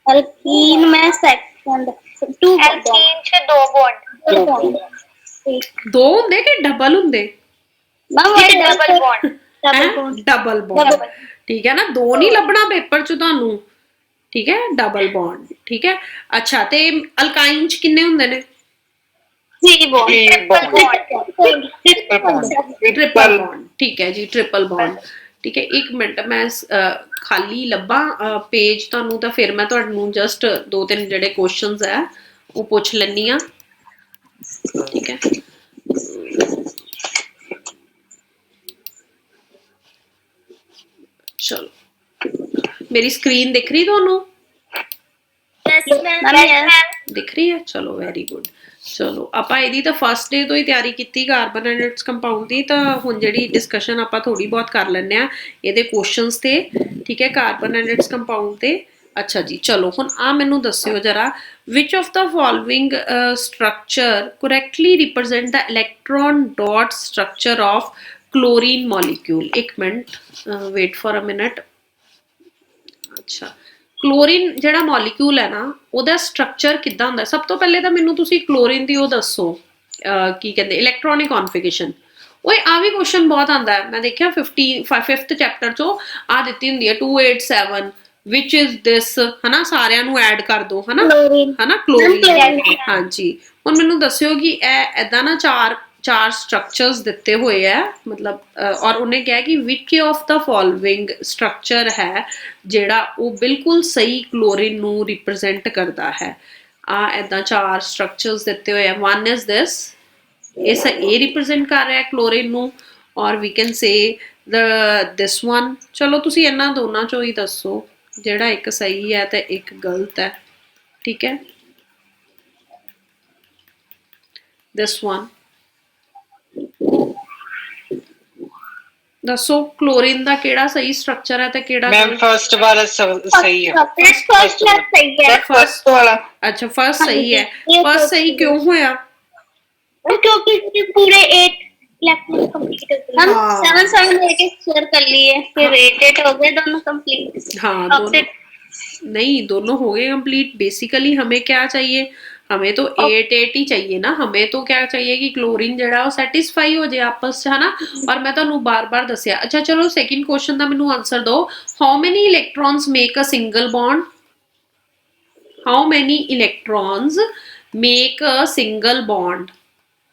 अल्कीन में सेकंड 2 Alkene च 2 bond. ਦੋ ਹੁੰਦੇ ਕਿ ਡਬਲ ਹੁੰਦੇ ma'am Double bond. Double bond double bond ਠੀਕ ਹੈ ਨਾ ਦੋ ਨਹੀਂ ਲੱਭਣਾ ਪੇਪਰ ਚ ਤੁਹਾਨੂੰ ਠੀਕ ਹੈ ਡਬਲ ਬੌਂਡ ਠੀਕ ਹੈ ਅੱਛਾ ਤੇ ਅਲਕਾਈਨ ਚ ਕਿੰਨੇ ਹੁੰਦੇ ਨੇ 3 बॉन्ड ट्रिपल बॉन्ड ठीक है जी ट्रिपल बॉन्ड ठीक है एक मिनट मैं खाली लब्बा पेज ਤੁਹਾਨੂੰ ਤਾਂ ਫਿਰ ਮੈਂ ਤੁਹਾਨੂੰ ਜਸਟ ਦੋ ਤਿੰਨ ਜਿਹੜੇ ਕੁਐਸਚਨਸ ਹੈ ਉਹ ਪੁੱਛ ਲੈਣੀ ਆ ਠੀਕ ਹੈ ਚਲੋ ਮੇਰੀ ਸਕਰੀਨ ਦਿਖ ਰਹੀ ਤੁਹਾਨੂੰ Yes, ma'am. ਦਿਖ ਰਹੀ ਹੈ ਚਲੋ ਵੈਰੀ ਗੁੱਡ ਚਲੋ ਆਪਾਂ ਇਹਦੀ ਤਾਂ ਫਸਟ ਡੇ ਤੋਂ ਹੀ ਤਿਆਰੀ ਕੀਤੀ ਕਾਰਬਨ ਐਂਡ ਇਟਸ ਕੰਪਾਊਂਡ ਦੀ ਤਾਂ ਹੁਣ ਜਿਹੜੀ ਡਿਸਕਸ਼ਨ ਆਪਾਂ ਥੋੜੀ ਬਹੁਤ ਕਰ ਲੈਂਦੇ ਆ ਇਹਦੇ ਕੁਐਸਚਨਸ ਤੇ ਠੀਕ ਹੈ ਕਾਰਬਨ ਐਂਡ ਇਟਸ ਕੰਪਾਊਂਡ ਤੇ ਅੱਛਾ ਜੀ ਚਲੋ ਹੁਣ ਆ ਮੈਨੂੰ ਦੱਸਿਓ ਜਰਾ which of the following structure correctly represent the electron dot structure of chlorine molecule ਇੱਕ minute wait for a minute ਅੱਛਾ ਕਲੋਰੀਨ ਜਿਹੜਾ ਮੋਲੀਕਿਊਲ ਹੈ ਨਾ ਉਹਦਾ ਸਟਰਕਚਰ ਕਿੱਦਾਂ ਹੁੰਦਾ ਸਭ ਤੋਂ ਪਹਿਲੇ ਤਾਂ ਮੈਨੂੰ ਤੁਸੀਂ ਕਲੋਰੀਨ ਦੀ ਉਹ ਦੱਸੋ ਕੀ ਕਹਿੰਦੇ ਇਲੈਕਟ੍ਰੋਨਿਕ ਕਨਫਿਗਰੇਸ਼ਨ ਓਏ ਆ ਵੀ ਕੁਐਸਚਨ ਬਹੁਤ ਆਂਦਾ ਹੈ ਮੈਂ ਦੇਖਿਆ 5th ਚੈਪਟਰ ਚੋਂ ਆ ਦਿੱਤੀ ਹੁੰਦੀ ਹੈ 287 which is this ਹਨਾ ਸਾਰਿਆਂ ਨੂੰ ਐਡ ਕਰ ਦੋ ਹਨਾ ਹਨਾ ਕਲੋਰੀਨ ਹਾਂਜੀ ਹੁਣ ਮੈਨੂੰ ਦੱਸਿਓ ਕਿ ਇਹ ਐਦਾਂ ਨਾ ਚਾਰ ਸਟਰਕਚਰਸ ਦਿੱਤੇ ਹੋਏ ਆ ਮਤਲਬ ਔਰ ਉਹਨੇ ਕਿਹਾ ਕਿ which of the following structure ਹੈ ਜਿਹੜਾ ਉਹ ਬਿਲਕੁਲ ਸਹੀ ਕਲੋਰੀਨ ਨੂੰ ਰਿਪਰੈਜ਼ੈਂਟ ਕਰਦਾ ਹੈ ਆ ਐਦਾਂ ਚਾਰ ਸਟਰਕਚਰਸ ਦਿੱਤੇ ਹੋਏ ਆ one is this ਇਹ ਰਿਪਰੈਜ਼ੈਂਟ ਕਰ ਰਿਹਾ ਹੈ ਕਲੋਰੀਨ ਨੂੰ ਔਰ we can say this one ਚਲੋ ਤੁਸੀਂ ਇਹਨਾਂ ਦੋਨਾਂ ਚੋਂ ਹੀ ਦੱਸੋ ਜਿਹੜਾ ਇੱਕ ਸਹੀ ਹੈ ਤੇ ਇੱਕ ਗਲਤ ਹੈ ਠੀਕ ਹੈ this one ਦੱਸੋ ਕਲੋਰੀਨ ਦਾ ਕਿਹੜਾ ਸਹੀ ਸਟਰਕਚਰ ਹੈ ਤੇ ਕਿਹੜਾ ਮੈਮ ਫਰਸਟ ਵਾਲਾ ਸਹੀ ਹੈ फर्स्ट सही है ਫਰਸਟ ਵਾਲਾ ਅੱਛਾ ਫਰਸਟ ਸਹੀ ਹੈ ਫਰਸਟ ਸਹੀ ਕਿਉਂ ਹੋਇਆ क्योंकि इसके पूरे 8 इलेक्ट्रॉन कंप्लीट हो गए हम 7 7 8 शेयर कर लिए फिर 8 8 हो गए दोनों कंप्लीट हाँ दोनों नहीं दोनों हो गए कंप्लीट बेसिकली हमें क्या चाहिए हमें तो 8 8 ही चाहिए ना हमें तो क्या चाहिए कि क्लोरीन जड़ा वो सैटिस्फाई हो जाए आपस च है ना और मैं ਤੁਹਾਨੂੰ बार-बार ਦੱਸਿਆ अच्छा चलो सेकंड क्वेश्चन ਦਾ ਮੈਨੂੰ ਆਨਸਰ ਦਿਓ how many electrons make a single bond how many electrons make a single bond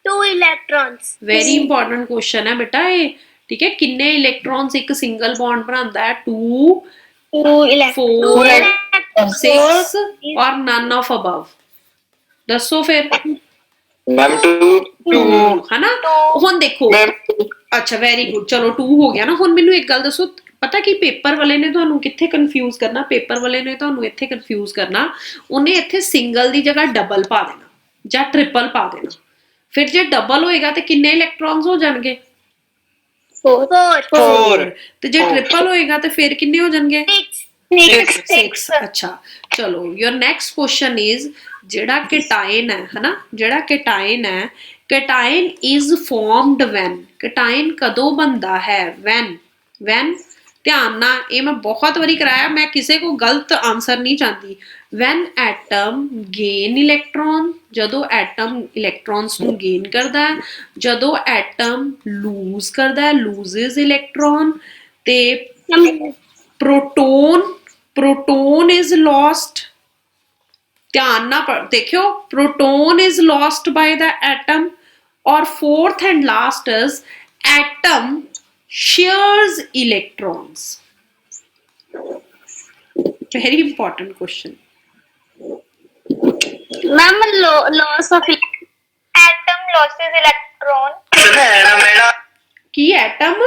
2 electrons very important question है बेटा ये ठीक है कितने इलेक्ट्रॉन्स एक सिंगल बॉन्ड बनाता है 2 2 इलेक्ट्रॉन 4 6 और none of above ਦੱਸੋ ਫਿਰ ਮੈਮ 2 ਹੈ ਨਾ ਹੁਣ ਦੇਖੋ ਅੱਛਾ ਵੈਰੀ ਗੁੱਡ ਚਲੋ 2 ਹੋ ਗਿਆ ਨਾ ਹੁਣ ਮੈਨੂੰ ਇੱਕ ਗੱਲ ਦੱਸੋ ਪਤਾ ਕੀ ਪੇਪਰ ਵਾਲੇ ਨੇ ਤੁਹਾਨੂੰ ਕਿੱਥੇ ਕਨਫਿਊਜ਼ ਕਰਨਾ ਪੇਪਰ ਵਾਲੇ ਨੇ ਤੁਹਾਨੂੰ ਇੱਥੇ ਕਨਫਿਊਜ਼ ਕਰਨਾ ਉਹਨੇ ਇੱਥੇ ਸਿੰਗਲ ਦੀ ਜਗ੍ਹਾ ਡਬਲ ਪਾ ਦੇਣਾ ਜਾਂ ਟ੍ਰਿਪਲ ਪਾ ਦੇਣਾ ਫਿਰ ਜੇ ਡਬਲ ਹੋਏਗਾ ਤੇ ਕਿੰਨੇ ਇਲੈਕਟ੍ਰੋਨਸ ਹੋ ਜਾਣਗੇ 4 ਤੇ ਜੇ ਟ੍ਰਿਪਲ ਹੋਏਗਾ ਤੇ ਫਿਰ ਕਿੰਨੇ ਹੋ ਜਾਣਗੇ 6 ਅੱਛਾ ਚਲੋ your next question is ਜਿਹੜਾ ਕੇਟਾਇਨ ਹੈ ਹਨਾ ਜਿਹੜਾ ਕੇਟਾਇਨ ਹੈ ਕੇਟਾਇਨ is formed when ਕੇਟਾਇਨ ਕਦੋਂ ਬਣਦਾ ਹੈ when ਧਿਆਨ ਨਾਲ ਇਹ ਮੈਂ ਬਹੁਤ ਵਾਰੀ ਕਰਾਇਆ ਮੈਂ ਕਿਸੇ ਕੋ ਗਲਤ ਆਨਸਰ ਨਹੀਂ ਚਾਹਦੀ when atom gain electron ਜਦੋਂ ਐਟਮ ਇਲੈਕਟ੍ਰੋਨਸ ਨੂੰ ਗੇਨ ਕਰਦਾ ਹੈ ਜਦੋਂ ਐਟਮ ਲੂਜ਼ ਕਰਦਾ ਹੈ loses electron ਤੇ proton is lost ਧਿਆਨ ਨਾਲ ਦੇਖਿਓ proton is lost by the atom or fourth and last is atom shares electrons very important question ma'am loss of Atom loses electron. Ki atom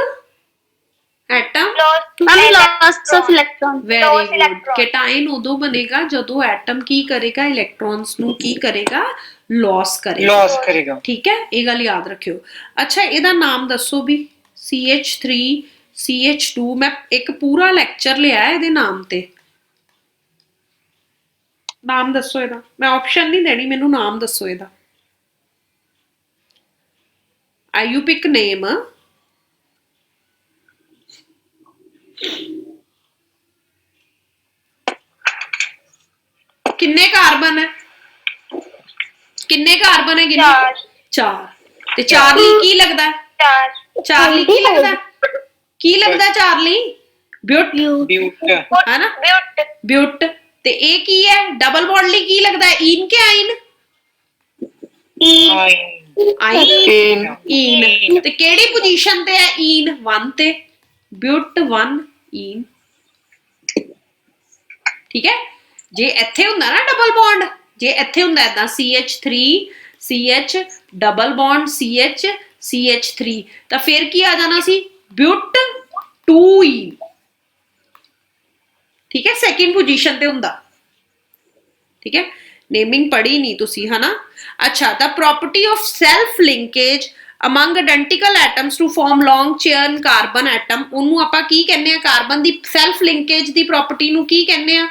ma'am loss of electron very Lost good electron. ਕੇਟਾਇਨ ਉਦੋਂ ਬਣੇਗਾ ਜਦੋਂ atom ਕੀ ਕਰੇਗਾ electrons ਨੂੰ ਕੀ ਕਰੇਗਾ Las ਕਰੇਗਾ loss करेगा ਠੀਕ ਹੈ ਇਹ ਗੱਲ ਯਾਦ ਰੱਖਿਓ ਅੱਛਾ ਇਹਦਾ ਨਾਮ ਦੱਸੋ ਵੀ CH3 CH2 ਮੈਂ ਇੱਕ ਪੂਰਾ ਲੈਕਚਰ ਲਿਆ ਇਹਦੇ ਨਾਮ ਤੇ ਨਾਮ ਦੱਸੋ ਇਹਦਾ, ਮੈਂ ਆਪਸ਼ਨ ਨਹੀਂ ਦੇਣੀ, ਮੈਨੂੰ ਨਾਮ ਦੱਸੋ ਇਹਦਾ। You pick name. ਕਿੰਨੇ ਕਾਰਬਨ ਹੈ, ਕਿੰਨੇ ਕਾਰਬਨ ਹੈ ਗਿਣੀ? 4। ਤੇ ਚਾਰਲੀ ਕੀ ਲੱਗਦਾ? ਚਾਰਲੀ ਕੀ ਲੱਗਦਾ? ਕੀ ਲੱਗਦਾ ਚਾਰਲੀ? ਬਿਊਟ। ਹੈ ਨਾ, ਬਿਊਟ। ਤੇ ਇਹ ਕੀ ਹੈ? ਡਬਲ ਬੌਂਡ ਲਈ ਕੀ ਲੱਗਦਾ ਹੈ? ਈਨ ਕਿ ਆਈਨ? ਆਈਨ। ਈਨ। ਤੇ ਕਿਹੜੀ ਪੋਜੀਸ਼ਨ ਤੇ ਹੈ ਈਨ? 1 ਤੇ। ਬਿਊਟ 1 ਈਨ। ਠੀਕ ਹੈ। ਜੇ ਇੱਥੇ ਹੁੰਦਾ ਨਾ ਡਬਲ ਬੌਂਡ, ਜੇ ਇੱਥੇ ਹੁੰਦਾ ਏਦਾਂ CH3 CH double bond CH CH3, ਤਾਂ ਫਿਰ ਕੀ ਆ ਜਾਣਾ ਸੀ? ਬਿਊਟ 2 ਈਨ। ਠੀਕ ਹੈ, ਸੈਕਿੰਡ ਪੋਜੀਸ਼ਨ ਤੇ ਹੁੰਦਾ। ਠੀਕ ਹੈ, ਨੇਮਿੰਗ ਪੜ੍ਹੀ ਨਹੀਂ ਤੁਸੀਂ, ਹਨਾ। ਅੱਛਾ, the property of self linkage among identical atoms to form long chain carbon atom, ਉਹਨੂੰ ਆਪਾਂ ਕੀ ਕਹਿੰਦੇ ਆ? ਕਾਰਬਨ ਦੀ ਸੈਲਫ ਲਿੰਕੇਜ ਦੀ ਪ੍ਰੋਪਰਟੀ ਨੂੰ ਕੀ ਕਹਿੰਦੇ ਆ?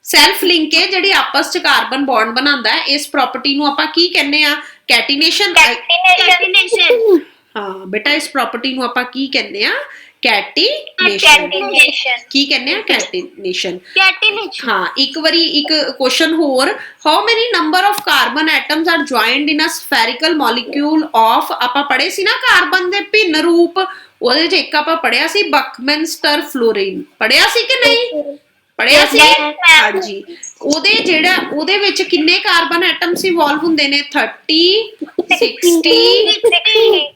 ਸੈਲਫ ਲਿੰਕੇਜ ਜਿਹੜੀ ਆਪਸ ਚ ਕਾਰਬਨ ਬੌਂਡ ਬਣਾਉਂਦਾ ਹੈ, ਇਸ ਪ੍ਰੋਪਰਟੀ ਨੂੰ ਆਪਾਂ ਕੀ ਕਹਿੰਦੇ ਆ? ਕੈਟੀਨੇਸ਼ਨ। ਹਾਂ ਬੇਟਾ, ਇਸ ਪ੍ਰੋਪਰਟੀ ਨੂੰ ਆਪਾਂ ਕੀ ਕਹਿੰਦੇ ਆ? ਕੈਟੀਨੇਸ਼ਨ। ਕੀ ਕਹਿੰਦੇ ਆ? ਕੈਟੀਨੇਸ਼ਨ। ਹਾਂ, ਇੱਕ ਵਾਰੀ ਇੱਕ ਕੁਐਸਚਨ ਹੋਰ, how many number of carbon atoms are joined in a spherical molecule of, ਆਪਾਂ ਪੜ੍ਹੇ ਸੀ ਨਾ ਕਾਰਬਨ ਦੇ ਭਿੰਨ ਰੂਪ, ਉਹਦੇ ਚ ਇੱਕ ਆਪਾਂ ਪੜ੍ਹਿਆ ਸੀ ਬਕਮੈਨਸਟਰ ਫਲੋਰੀਨ, ਪੜ੍ਹਿਆ ਸੀ ਕਿ ਨਹੀਂ? ਪੜ੍ਹਿਆ ਸੀ, ਹਾਂਜੀ। ਉਹਦੇ ਵਿੱਚ ਕਿੰਨੇ ਕਾਰਬਨ ਐਟਮਸ ਇਵੋਲਵ ਹੁੰਦੇ ਨੇ? 30 60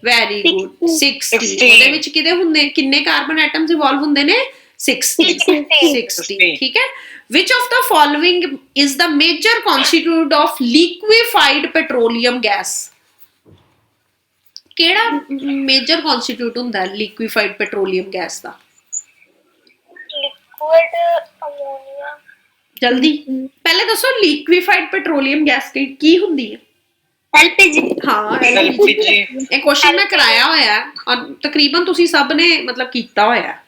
ਵੈਰੀ ਗੁੱਡ 60। ਉਹਦੇ ਵਿੱਚ ਕਿਹਦੇ ਹੁੰਦੇ, ਕਿੰਨੇ ਕਾਰਬਨ ਐਟਮਸ ਇਵੋਲਵ ਹੁੰਦੇ ਨੇ? 60। ਠੀਕ ਹੈ। which of the following is the major constituent of liquefied petroleum gas? ਕਿਹੜਾ ਮੇਜਰ ਕਨਸਟੀਟਿਊਟ ਹੁੰਦਾ ਹੈ ਲਿਕੁਇਫਾਈਡ ਪੈਟਰੋਲੀਅਮ ਗੈਸ ਦਾ? liquid ammonia, ਜਲਦੀ ਪਹਿਲੇ ਦੱਸੋ, ਲਿਕੁਇਫਾਈਡ ਪੈਟਰੋਲੀਅਮ ਗੈਸ ਕੀ ਹੁੰਦੀ ਹੈ? LPG। ਹਾਂ, LPG। ਇਹ ਕੁਐਸਚਨ ਮੈਂ ਕਰਾਇਆ ਹੋਇਆ ਔਰ ਤਕਰੀਬਨ ਤੁਸੀਂ ਸਭ ਨੇ ਮਤਲਬ ਕੀਤਾ ਹੋਇਆ।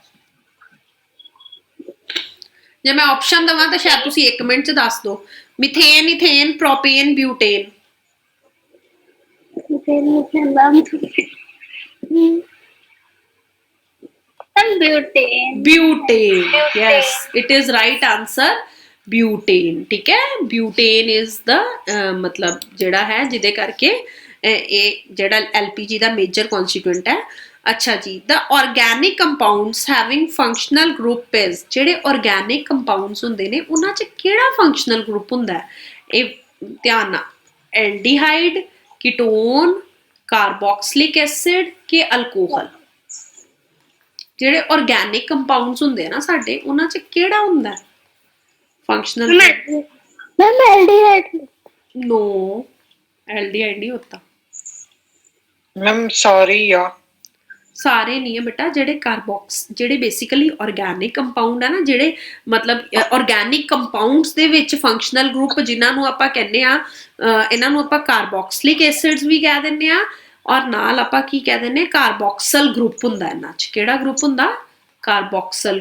ਜੇ ਮੈਂ ਆਪਸ਼ਨ ਦਵਾਂ ਤਾਂ ਸ਼ਾਇਦ ਤੁਸੀਂ 1 ਮਿੰਟ ਚ ਦੱਸ ਦਿਓ। Methane, ethane, propane, butane. Butane. Yes, it is right answer, butane. ਠੀਕ ਹੈ, ਬਿਊਟੇਨ ਇਜ਼ ਦਾ ਮਤਲਬ ਜਿਹੜਾ ਹੈ ਜਿਹਦੇ ਕਰਕੇ ਇਹ ਜਿਹੜਾ LPG ਦਾ ਮੇਜਰ ਕਨਸਟੀਟੂਐਂਟ ਹੈ। ਅੱਛਾ ਜੀ, the organic compounds having functional group is, ਜਿਹੜੇ organic compounds ਹੁੰਦੇ ਨੇ ਉਹਨਾਂ 'ਚ ਕਿਹੜਾ functional group ਹੁੰਦਾ ਹੈ? ਇਹ ਧਿਆਨ ਨਾਲ, ਐਲਡੀਹਾਈਡ, ਕੀਟੋਨ, ਕਾਰਬੋਕਸਿਲਿਕ ਐਸਿਡ ਕਿ ਅਲਕੋਹਲ? ਜਿਹੜੇ organic compounds ਹੁੰਦੇ ਆ ਨਾ ਸਾਡੇ, ਉਹਨਾਂ 'ਚ ਕਿਹੜਾ ਹੁੰਦਾ ਹੈ functional group? Ma'am aldehyde. No, aldehyde नहीं होता मैम, सॉरी यार, ਸਾਰੇ ਨਹੀਂ ਹੈ ਬੇਟਾ। ਜਿਹੜੇ ਕਾਰਬੋਕਸ, ਜਿਹੜੇ ਬੇਸਿਕਲੀ ਆਰਗੈਨਿਕ ਕੰਪਾਊਂਡ ਆ ਨਾ, ਜਿਹੜੇ ਮਤਲਬ ਆਰਗੈਨਿਕ ਕੰਪਾਊਂਡਸ ਦੇ ਵਿੱਚ ਫੰਕਸ਼ਨਲ ਗਰੁੱਪ ਜਿਨ੍ਹਾਂ ਨੂੰ ਆਪਾਂ ਕਹਿੰਦੇ ਆ, ਇਹਨਾਂ ਨੂੰ ਆਪਾਂ ਕਾਰਬੋਕਸਿਲਿਕ ਐਸਿਡਸ ਵੀ ਕਹਿ ਦਿੰਦੇ ਆ, ਔਰ ਨਾਲ ਆਪਾਂ ਕੀ ਕਹਿ ਦਿੰਦੇ ਆ? ਕਾਰਬੋਕਸਲ ਗਰੁੱਪ ਹੁੰਦਾ ਇਹਨਾਂ 'ਚ। ਕਿਹੜਾ ਗਰੁੱਪ ਹੁੰਦਾ? ਕਾਰਬੋਕਸਲ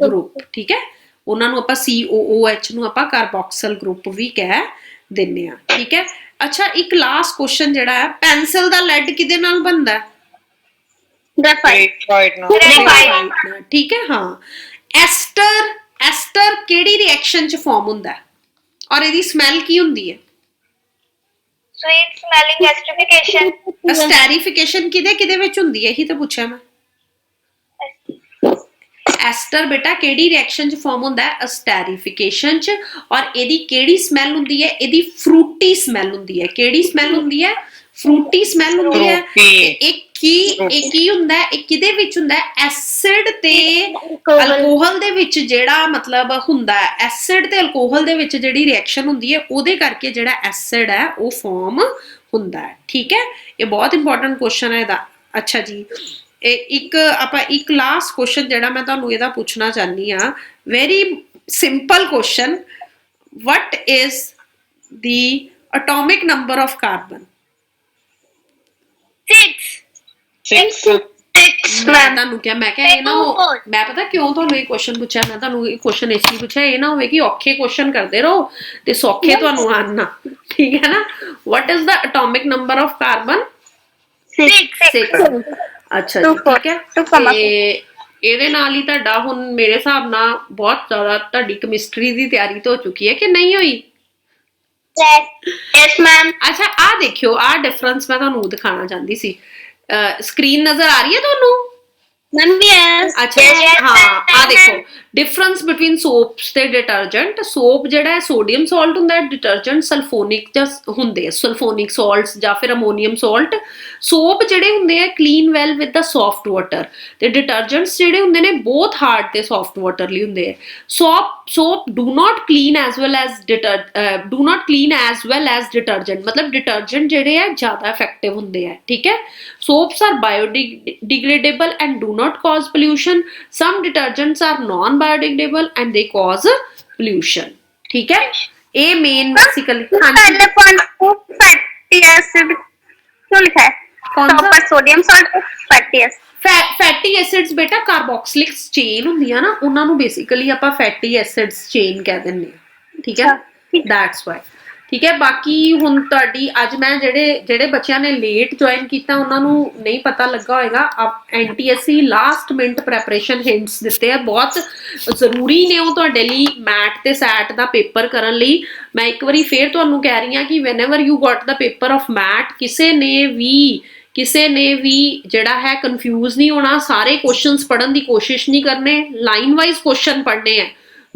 ਗਰੁੱਪ। ਠੀਕ ਹੈ, ਉਹਨਾਂ ਨੂੰ ਆਪਾਂ COOH ਨੂੰ ਆਪਾਂ ਕਾਰਬੋਕਸਲ ਗਰੁੱਪ ਵੀ ਕਹਿ ਦਿੰਦੇ ਆ। ਠੀਕ ਹੈ। ਅੱਛਾ, ਇੱਕ ਲਾਸਟ ਕੁਐਸਚਨ ਜਿਹੜਾ ਹੈ, ਪੈਨਸਿਲ ਦਾ ਲੈਡ ਕਿਹਦੇ ਨਾਲ ਬਣਦਾ ਹੈ? ग्रेफाइट ना, ਠੀਕ ਹੈ। ਹਾਂ, ਐਸਟਰ ਕਿਹੜੀ ਰਿਐਕਸ਼ਨ ਚ ਫਾਰਮ ਹੁੰਦਾ ਹੈ ਔਰ ਇਹਦੀ ਸਮੈਲ ਕੀ ਹੁੰਦੀ ਹੈ? sweet smelling esterification, ਐਸਟੈਰੀਫਿਕੇਸ਼ਨ ਕਿਹਦੇ ਵਿੱਚ ਹੁੰਦੀ ਹੈ? ਇਹੀ ਤਾਂ ਪੁੱਛਿਆ ਮੈਂ। ਐਸਟਰ ਬੇਟਾ ਕਿਹੜੀ ਰਿਐਕਸ਼ਨ ਚ ਫਾਰਮ ਹੁੰਦਾ ਹੈ? ਐਸਟੈਰੀਫਿਕੇਸ਼ਨ ਚ। ਔਰ ਇਹਦੀ ਕਿਹੜੀ ਸਮੈਲ ਹੁੰਦੀ ਹੈ? ਇਹਦੀ ਫਰੂਟੀ ਸਮੈਲ ਹੁੰਦੀ ਹੈ। ਕਿਹੜੀ ਸਮੈਲ ਹੁੰਦੀ ਹੈ? ਫਰੂਟੀ ਸਮੈਲ ਹੁੰਦੀ ਹੈ। ਇਹ ਕੀ ਹੁੰਦਾ ਹੈ? ਇਹ ਕਿਹਦੇ ਵਿੱਚ ਹੁੰਦਾ ਹੈ? ਐਸਿਡ ਤੇ ਅਲਕੋਹਲ ਦੇ ਵਿੱਚ ਜਿਹੜਾ ਮਤਲਬ ਹੁੰਦਾ ਹੈ, ਐਸਿਡ ਤੇ ਅਲਕੋਹਲ ਦੇ ਵਿੱਚ ਜਿਹੜੀ ਰਿਐਕਸ਼ਨ ਹੁੰਦੀ ਹੈ, ਉਹਦੇ ਕਰਕੇ ਜਿਹੜਾ ਐਸਿਡ ਹੈ ਉਹ ਫਾਰਮ ਹੁੰਦਾ ਹੈ। ਠੀਕ ਹੈ, ਇਹ ਬਹੁਤ ਇੰਪੋਰਟੈਂਟ ਕੁਐਸਚਨ ਹੈ ਇਹਦਾ। ਅੱਛਾ ਜੀ, ਇੱਕ ਲਾਸਟ ਕੁਐਸਚਨ ਜਿਹੜਾ ਮੈਂ ਤੁਹਾਨੂੰ ਇਹਦਾ ਪੁੱਛਣਾ ਚਾਹਨੀ ਆ, very simple question, what is the atomic number of carbon? 6 ਮੈਂ ਤੁਹਾਨੂੰ ਕਿਹਾ ਮੈਂ ਕਿਹਾ ਇਹ ਨਾ ਮੈਂ ਪਤਾ ਕਿਉਂ ਤੁਹਾਨੂੰ ਇਹ ਕੁਐਸਚਨ ਪੁੱਛਿਆ ਮੈਂ ਤੁਹਾਨੂੰ ਇਹ ਕੁਐਸਚਨ ਇਸ ਲਈ ਪੁੱਛਿਆ ਇਹ ਨਾ ਹੋਵੇ ਕਿ ਔਖੇ ਕੁਐਸਚਨ ਕਰਦੇ ਰਹੋ ਤੇ ਸੌਖੇ ਤੁਹਾਨੂੰ ਆਣ ਨਾ ਠੀਕ ਹੈ ਨਾ what is the atomic number of carbon 6 ਅੱਛਾ ਜੀ ਠੀਕ ਹੈ ਤੇ ਇਹਦੇ ਨਾਲ ਹੀ ਤੁਹਾਡਾ ਹੁਣ ਮੇਰੇ ਹਿਸਾਬ ਨਾਲ ਬਹੁਤ ਜ਼ਿਆਦਾ ਤੁਹਾਡੀ ਕੈਮਿਸਟਰੀ ਦੀ ਤਿਆਰੀ ਤਾਂ ਹੋ ਚੁੱਕੀ ਹੈ ਕਿ ਨਹੀਂ ਹੋਈ यस मैम ਅੱਛਾ ਆ ਦੇਖਿਓ ਆ ਡਿਫਰੈਂਸ ਮੈਂ ਤੁਹਾਨੂੰ ਦਿਖਾਉਣਾ ਚਾਹੁੰਦੀ ਸੀ ਸਕਰੀਨ ਨਜ਼ਰ ਆ ਰਹੀ ਹੈ ਤੁਹਾਨੂੰ मैम यस ਅੱਛਾ ਹਾਂ ਆ ਦੇਖੋ ਡਿਫਰੈਂਸ ਬਿਟਵੀਨ ਸੋਪਸ ਤੇ ਡਿਟਰਜੈਂਟ ਸੋਪ ਜਿਹੜਾ ਹੈ ਸੋਡੀਅਮ ਸਾਲਟ ਹੁੰਦਾ ਹੈ ਡਿਟਰਜੈਂਟ ਸਲਫੋਨਿਕ ਜਾਂ ਹੁੰਦੇ ਆ ਸਲਫੋਨਿਕ ਸਾਲਟਸ ਜਾਂ ਫਿਰ ਅਮੋਨੀਅਮ ਸਾਲਟ ਸੋਪ ਜਿਹੜੇ ਹੁੰਦੇ ਆ clean well with the soft water ਤੇ ਡਿਟਰਜੈਂਟਸ ਜਿਹੜੇ ਹੁੰਦੇ ਨੇ ਬਹੁਤ ਹਾਰਡ ਤੇ ਸੌਫਟ ਵਾਟਰ ਲਈ ਹੁੰਦੇ ਆ soap do not clean as well as detergent ਮਤਲਬ ਡਿਟਰਜੈਂਟ ਜਿਹੜੇ ਆ ਜ਼ਿਆਦਾ ਇਫੈਕਟਿਵ ਹੁੰਦੇ ਆ ਠੀਕ ਹੈ soaps are biodegradable and do not cause pollution some detergents are non biodegradable and they cause pollution ठीक है ये मेन बेसिकली पहले पॉइंट को फैटी एसिड क्यों लिखा है कौन सा? पर sodium salt fatty acid fatty acids ਬੇਟਾ ਕਾਰਬੋਕਸਿਲਿਕ ਚੇਨ ਹੁੰਦੀਆਂ ਨਾ ਉਹਨਾਂ ਨੂੰ ਬੇਸਿਕਲੀ ਆਪਾਂ ਫੈਟੀ ਐਸਿਡਸ ਚੇਨ ਕਹਿ ਦਿੰਦੇ ਆ ਠੀਕ ਹੈ ਦੈਟਸ ਵਾਈ ਠੀਕ ਹੈ ਬਾਕੀ ਹੁਣ ਤੁਹਾਡੀ ਅੱਜ ਮੈਂ ਜਿਹੜੇ ਬੱਚਿਆਂ ਨੇ ਲੇਟ ਜੁਆਇਨ ਕੀਤਾ ਉਹਨਾਂ ਨੂੰ ਨਹੀਂ ਪਤਾ ਲੱਗਾ ਹੋਏਗਾ ਐਨਟੀਐਸਸੀ ਲਾਸਟ ਮਿੰਟ ਪ੍ਰੈਪਰੇਸ਼ਨ ਹਿੰਟਸ ਦਿੱਤੇ ਆ ਬਹੁਤ ਜ਼ਰੂਰੀ ਨੇ ਉਹ ਤੁਹਾਡੇ ਲਈ ਮੈਟ ਤੇ ਸੈਟ ਦਾ ਪੇਪਰ ਕਰਨ ਲਈ ਮੈਂ ਇੱਕ ਵਾਰੀ ਫੇਰ ਤੁਹਾਨੂੰ ਕਹਿ ਰਹੀ ਹਾਂ ਕਿ whenever you got the paper of math ਕਿਸੇ ਨੇ ਵੀ ਜਿਹੜਾ ਹੈ ਕਨਫਿਊਜ਼ ਨਹੀਂ ਹੋਣਾ ਸਾਰੇ ਕੁਐਸਚਨਸ ਪੜ੍ਹਨ ਦੀ ਕੋਸ਼ਿਸ਼ ਨਹੀਂ ਕਰਨੇ ਲਾਈਨ ਵਾਈਜ਼ ਕੁਐਸਚਨ ਪੜ੍ਹਨੇ ਆ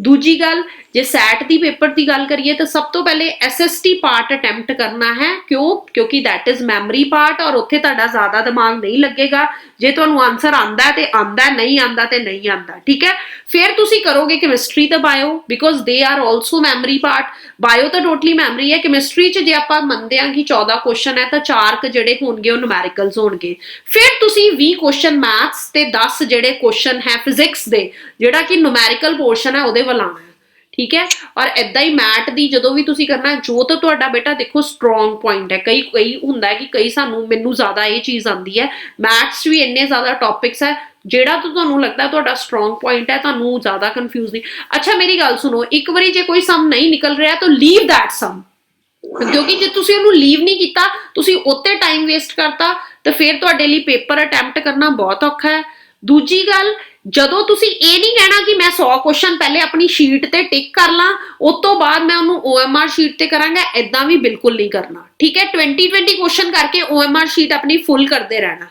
ਦੂਜੀ ਗੱਲ ਜੇ ਸੈਟ ਦੀ ਪੇਪਰ ਦੀ ਗੱਲ ਕਰੀਏ ਤਾਂ ਸਭ ਤੋਂ ਪਹਿਲੇ ਐਸਐਸਟੀ ਪਾਰਟ ਅਟੈਂਪਟ ਕਰਨਾ ਹੈ ਕਿਉਂਕਿ ਦੈਟ ਇਜ਼ ਮੈਮਰੀ ਪਾਰਟ ਔਰ ਉੱਥੇ ਤੁਹਾਡਾ ਜ਼ਿਆਦਾ ਦਿਮਾਗ ਨਹੀਂ ਲੱਗੇਗਾ ਜੇ ਤੁਹਾਨੂੰ ਆਨਸਰ ਆਂਦਾ ਤੇ ਆਂਦਾ ਨਹੀਂ ਆਂਦਾ ਤੇ ਨਹੀਂ ਆਂਦਾ ਠੀਕ ਹੈ ਫਿਰ ਤੁਸੀਂ ਕਰੋਗੇ ਕੈਮਿਸਟਰੀ ਤੇ bio because they are also memory part bio ਤਾਂ ਟੋਟਲੀ ਮੈਮਰੀ ਹੈ ਕੈਮਿਸਟਰੀ 'ਚ ਜੇ ਆਪਾਂ ਮੰਨਦੇ ਹਾਂ ਕਿ 14 ਕੁਐਸਚਨ ਹੈ ਤਾਂ 4 ਜਿਹੜੇ ਹੋਣਗੇ ਉਹ ਨੂਮੈਰੀਕਲਸ ਹੋਣਗੇ ਫਿਰ ਤੁਸੀਂ 20 ਕੁਐਸਚਨ ਮੈਥਸ ਤੇ 10 ਜਿਹੜੇ ਕੁਐਸਚਨ ਹੈ ਫਿਜ਼ਿਕਸ ਦੇ ਜਿਹੜਾ ਕਿ ਨੂਮੈਰੀਕਲ ਪੋਰਸ਼ਨ ਹੈ ਉਹਦੇ ਵੱਲ ਆਉਣਾ ਹੈ ਠੀਕ ਹੈ ਔਰ ਇਦਾਂ ਹੀ ਮੈਟ ਦੀ ਜਦੋਂ ਵੀ ਤੁਸੀਂ ਕਰਨਾ ਜੋ ਤਾਂ ਤੁਹਾਡਾ ਬੇਟਾ ਦੇਖੋ ਸਟਰੋਂਗ ਪੁਆਇੰਟ ਹੈ ਕਈ ਹੁੰਦਾ ਹੈ ਕਿ ਕਈ ਮੈਨੂੰ ਜ਼ਿਆਦਾ ਇਹ ਚੀਜ਼ ਆਉਂਦੀ ਹੈ ਮੈਥਸ ਵੀ ਇੰਨੇ ਜ਼ਿਆਦਾ ਟੌਪਿਕਸ ਹੈ ਜਿਹੜਾ ਤੁਹਾਨੂੰ ਲੱਗਦਾ ਤੁਹਾਡਾ ਸਟਰੋਂਗ ਪੁਆਇੰਟ ਹੈ ਤੁਹਾਨੂੰ ਜ਼ਿਆਦਾ ਕਨਫਿਊਜ਼ ਨਹੀਂ ਅੱਛਾ ਮੇਰੀ ਗੱਲ ਸੁਣੋ ਇੱਕ ਵਾਰੀ ਜੇ ਕੋਈ ਸਮ ਨਹੀਂ ਨਿਕਲ ਰਿਹਾ ਤਾਂ ਲੀਵ ਦੈਟ ਸਮ ਕਿਉਂਕਿ ਜੇ ਤੁਸੀਂ ਉਹਨੂੰ ਲੀਵ ਨਹੀਂ ਕੀਤਾ ਤੁਸੀਂ ਉੱਤੇ ਟਾਈਮ ਵੇਸਟ ਕਰਤਾ ਤਾਂ ਫਿਰ ਤੁਹਾਡੇ ਲਈ ਪੇਪਰ ਅਟੈਂਪਟ ਕਰਨਾ ਬਹੁਤ ਔਖਾ ਹੈ ਦੂਜੀ ਗੱਲ ਜਦੋਂ ਤੁਸੀਂ ਇਹ ਨਹੀਂ ਕਹਿਣਾ ਕਿ ਮੈਂ 100 ਕੁਐਸਚਨ ਪਹਿਲੇ ਆਪਣੀ ਸ਼ੀਟ ਤੇ ਟਿਕ ਕਰ ਲਾਂ ਉਸ ਤੋਂ ਬਾਅਦ ਮੈਂ ਉਹਨੂੰ OMR ਸ਼ੀਟ ਤੇ ਕਰਾਂਗਾ ਇਦਾਂ ਵੀ ਬਿਲਕੁਲ ਨਹੀਂ ਕਰਨਾ ਠੀਕ ਹੈ 20 ਕੁਐਸਚਨ ਕਰਕੇ OMR ਸ਼ੀਟ ਆਪਣੀ ਫੁੱਲ ਕਰਦੇ ਰਹਿਣਾ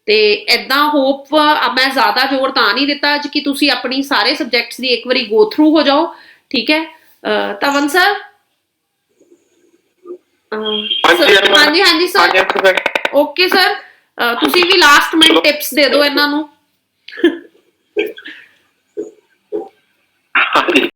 ਤੇ ਇਦਾਂ ਹੋਪ ਮੈਂ ਜ਼ਿਆਦਾ ਜ਼ੋਰ ਤਾਂ ਨਹੀਂ ਦਿੱਤਾ ਅੱਜ ਕਿ ਤੁਸੀਂ ਆਪਣੀ ਸਾਰੇ ਸਬਜੈਕਟਸ ਦੀ ਇੱਕ ਵਾਰੀ ਗੋ ਥਰੂ ਹੋ ਜਾਓ ਠੀਕ ਹੈ ਤਵਨ ਸਰ ਹਾਂਜੀ ਸਰ ਓਕੇ ਸਰ ਤੁਸੀਂ ਵੀ ਲਾਸਟ ਮਿੰਟ ਟਿਪਸ ਦੇ ਦਿਓ ਇਹਨਾਂ ਨੂੰ